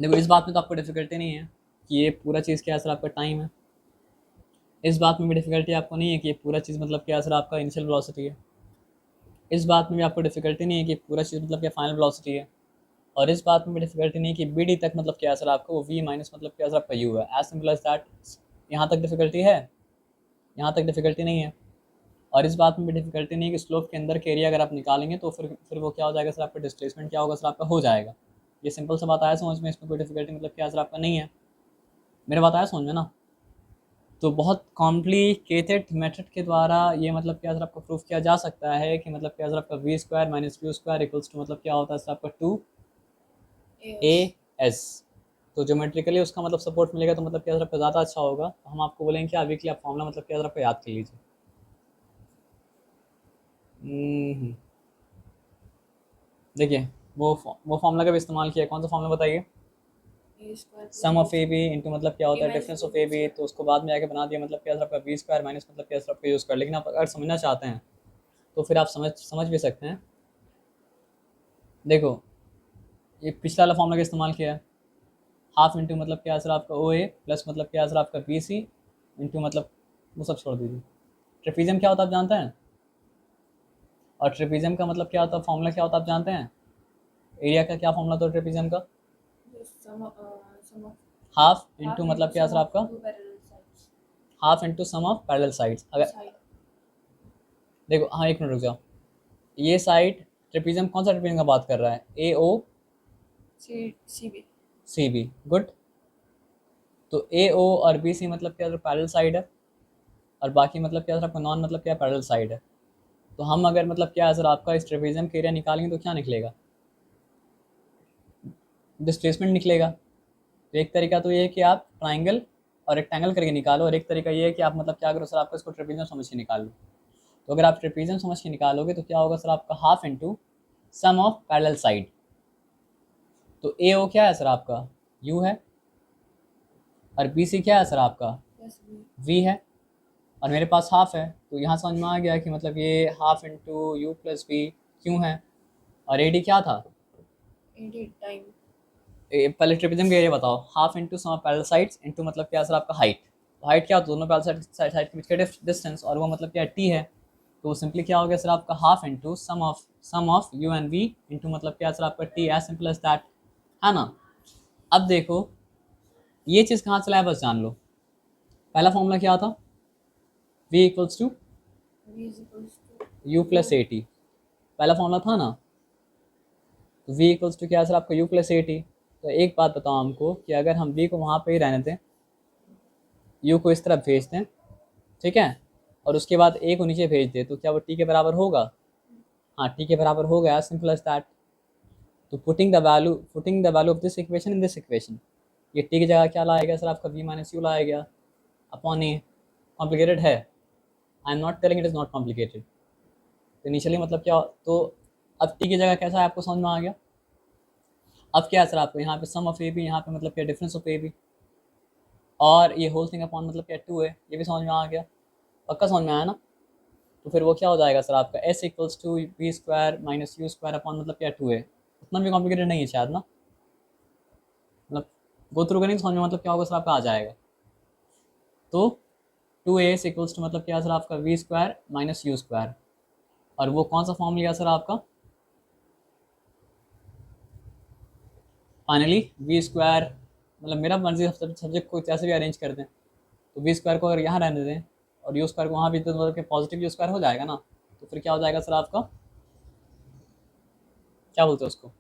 देखो इस बात में तो आपको डिफिकल्टी नहीं है कि ये पूरा चीज़ क्या है सर आपका? टाइम है। इस बात में भी डिफिकल्टी आपको नहीं है कि ये पूरा चीज़ मतलब क्या है सर आपका? इनिशियल वेलोसिटी है। इस बात में भी आपको डिफिकल्टी नहीं है कि पूरा चीज़ मतलब क्या? फाइनल वेलोसिटी है। और इस बात में भी डिफिकल्टी नहीं है कि बी डी तक मतलब क्या है सर आपका? वो वी माइनस मतलब क्या है सर आपका? यू है। As simple as that. यहाँ तक डिफिकल्टी है? यहाँ तक डिफिकल्टी नहीं है। और इस बात में भी डिफिकल्टी नहीं है कि स्लोप के अंदर के एरिया अगर आप निकालेंगे तो फिर वो क्या हो जाएगा सर आपका? डिस्प्लेसमेंट क्या होगा सर आपका? हो जाएगा। ये सिंपल सा बात आया समझ में? इसमें कोई डिफिकल्टी मतलब क्या सर आपका? नहीं है। मेरा बात आया समझ में ना? तो बहुत कॉम्प्लिकेटेड मेथड के द्वारा ये मतलब क्या सर आपका? प्रूफ किया जा सकता है कि मतलब क्या सर आपका? V square minus u square equals to मतलब क्या होता है सर आपका? Two a s. तो ज्योमेट्रिकली उसका मतलब सपोर्ट मिलेगा तो मतलब क्या सर आपका? ज़्यादा अच्छा होगा। तो हम आपको बोलेंगे कि वीकली आप फॉर्मूला मतलब क्या सर आपका? याद कर लीजिए। देखिए वो फॉर्मूला का भी इस्तेमाल किया, कौन सा फॉर्मूला बताइए? A square sum of A B into मतलब क्या होता है minus difference of b A B, square। तो उसको बाद में आके बना दिया मतलब क्या सर आपका बी स्क्वायर माइनस मतलब क्या सर आपका यू स्क्वायर। लेकिन आप अगर समझना चाहते हैं तो फिर आप समझ भी सकते हैं। देखो ये पिछला वाला फॉर्मूला का इस्तेमाल किया है, हाफ इंटू मतलब क्या सर आपका ओ ए प्लस मतलब क्या सर आपका बी सी इंटू मतलब वो सब छोड़ दीजिए। ट्रेपीजियम क्या होता है आप जानते हैं, और ट्रेपीजियम का मतलब क्या होता है, फॉर्मूला क्या होता है आप जानते हैं, एरिया का क्या फॉर्मूला था ट्रेपीजियम का, सम ऑफ हाफ इंटू मतलब क्या सर आपका, two parallel sides half into sum of parallel sides. अगर साइड देखो हाँ एक मिनट रुक जाओ, ये साइड ट्रेपीजियम कौन सा ट्रेपीजियम का बात कर रहा है, A O C B. C B, good. तो ए ओ और बी सी मतलब क्या पैरेलल साइड है, और बाकी मतलब क्या सर आपका नॉन मतलब क्या पैरेलल साइड है। तो हम अगर मतलब क्या है सर आपका इस ट्रेपीजियम का एरिया निकालेंगे तो क्या निकलेगा, डिस्प्लेसमेंट निकलेगा। तो एक तरीका तो ये है कि आप ट्राइंगल और रेक्टेंगल करके निकालो, और एक तरीका ये है कि आप मतलब क्या करो सर आपका इसको ट्रेपीजियम समझ के निकाल लो। तो अगर आप ट्रेपीजियम समझ के निकालोगे तो क्या होगा सर आपका half into sum of parallel side. तो ए ओ क्या है सर आपका, यू है, और बी सी क्या है सर आपका, प्लस बी वी है, और मेरे पास हाफ है। तो यहाँ समझ में आ गया कि मतलब ये half into u plus v क्यों है, और ए डी क्या था, एडी टाइम पहले ट्रिपिज्म का एरिया बताओ, half into sum of parallel sides into मतलब क्या सर आपका हाइट। तो हाइट क्या होता है, दोनों पैरेलल साइड के बीच का डिस्टेंस, और वो मतलब क्या टी है। तो सिंपली क्या हो गया सर आपका half into sum of u and v into मतलब क्या सर आपका t, as simple as that, है ना। अब देखो ये चीज़ कहाँ चला है बस जान लो। पहला फॉर्मूला क्या था, v equals to v is equals to u plus a t, पहला फॉर्मूला था ना। तो v इक्वल्स टू क्या है सर आपका u प्लस ए टी। तो एक बात बताओ हमको कि अगर हम v को वहाँ पे ही रहने दें, u को इस तरफ भेज दें, ठीक है, और उसके बाद a को नीचे भेज दें, तो क्या वो t के बराबर होगा, हाँ t के बराबर होगा, एज सिंपल एज दैट। तो putting the value of this equation in this equation, ये t की जगह क्या लाएगा सर आपका v माइनस यू लाएगा अपॉन ए। कॉम्प्लिकेटेड है, I am not telling it is not complicated. तो इनिशियली मतलब क्या, तो अब t की जगह कैसा है आपको समझ में आ गया। अब क्या है सर आपको यहाँ पे सम ऑफ ए बी, यहाँ पे मतलब क्या डिफरेंस ऑफ ए बी, और ये होल थिंग अपॉन मतलब क्या टू है, ये भी समझ में आ गया, पक्का समझ में आया ना। तो फिर वो क्या हो जाएगा सर आपका s equals to v square minus u square upon मतलब क्या टू है। उतना भी कॉम्प्लिकेटेड नहीं है शायद ना, मतलब गो थ्रू करेंगे समझ में मतलब क्या होगा सर आपका आ जाएगा। तो two a s equals to मतलब क्या सर आपका v square minus u square, और वो कौन सा फॉर्म लिया सर आपका, फाइनली वी स्क्वायर, मतलब मेरा मर्जी सब्जेक्ट को जैसे भी अरेंज कर दें। तो वी स्क्वायर को अगर यहाँ रहने दें और यू स्क्वायर को वहाँ भी, तो मतलब कि पॉजिटिव यू स्क्वायर हो जाएगा ना। तो फिर क्या हो जाएगा सर आपका, क्या बोलते हैं उसको,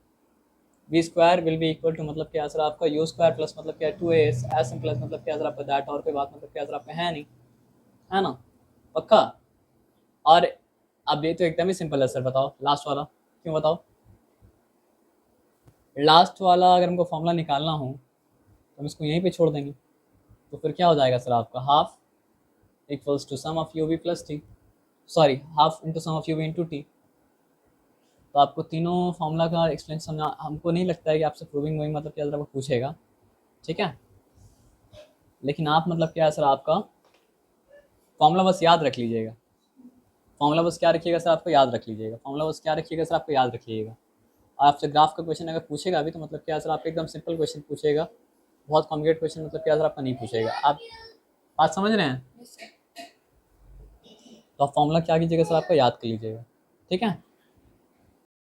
v square will be equal to मतलब क्या सर आपका यू स्क्वायर प्लस मतलब क्या टू एस एस प्लस मतलब क्या सर आपका दैट, और कोई बात मतलब क्या सर आपका है नहीं, है ना, पक्का। और अब ये तो एकदम ही सिंपल है सर, बताओ लास्ट वाला क्यों, बताओ लास्ट वाला अगर हमको फॉर्मूला निकालना हो तो हम इसको यहीं पे छोड़ देंगे। तो फिर क्या हो जाएगा सर आपका half equals to sum of u v plus t, sorry half into sum of u v into t. तो आपको तीनों फॉर्मूला का एक्सप्लेन समझा, हमको नहीं लगता है कि आपसे प्रूविंग वूविंग मतलब क्या आपको पूछेगा, ठीक है। लेकिन आप मतलब क्या है सर आपका फॉर्मूला बस याद रख लीजिएगा, फॉर्मूला बस क्या रखिएगा सर आपको याद रख लीजिएगा, फॉर्मूला बस क्या रखिएगा सर आपको याद रखिएगा। आपसे ग्राफ का क्वेश्चन अगर पूछेगा अभी तो मतलब क्या सर आपको एकदम सिंपल क्वेश्चन पूछेगा, बहुत कॉम्प्लिकेट क्वेश्चन मतलब क्या सर आपका नहीं पूछेगा। आप बात समझ रहे हैं, yes sir तो आप फॉर्मूला क्या कीजिएगा सर आपका याद कर लीजिएगा, ठीक है।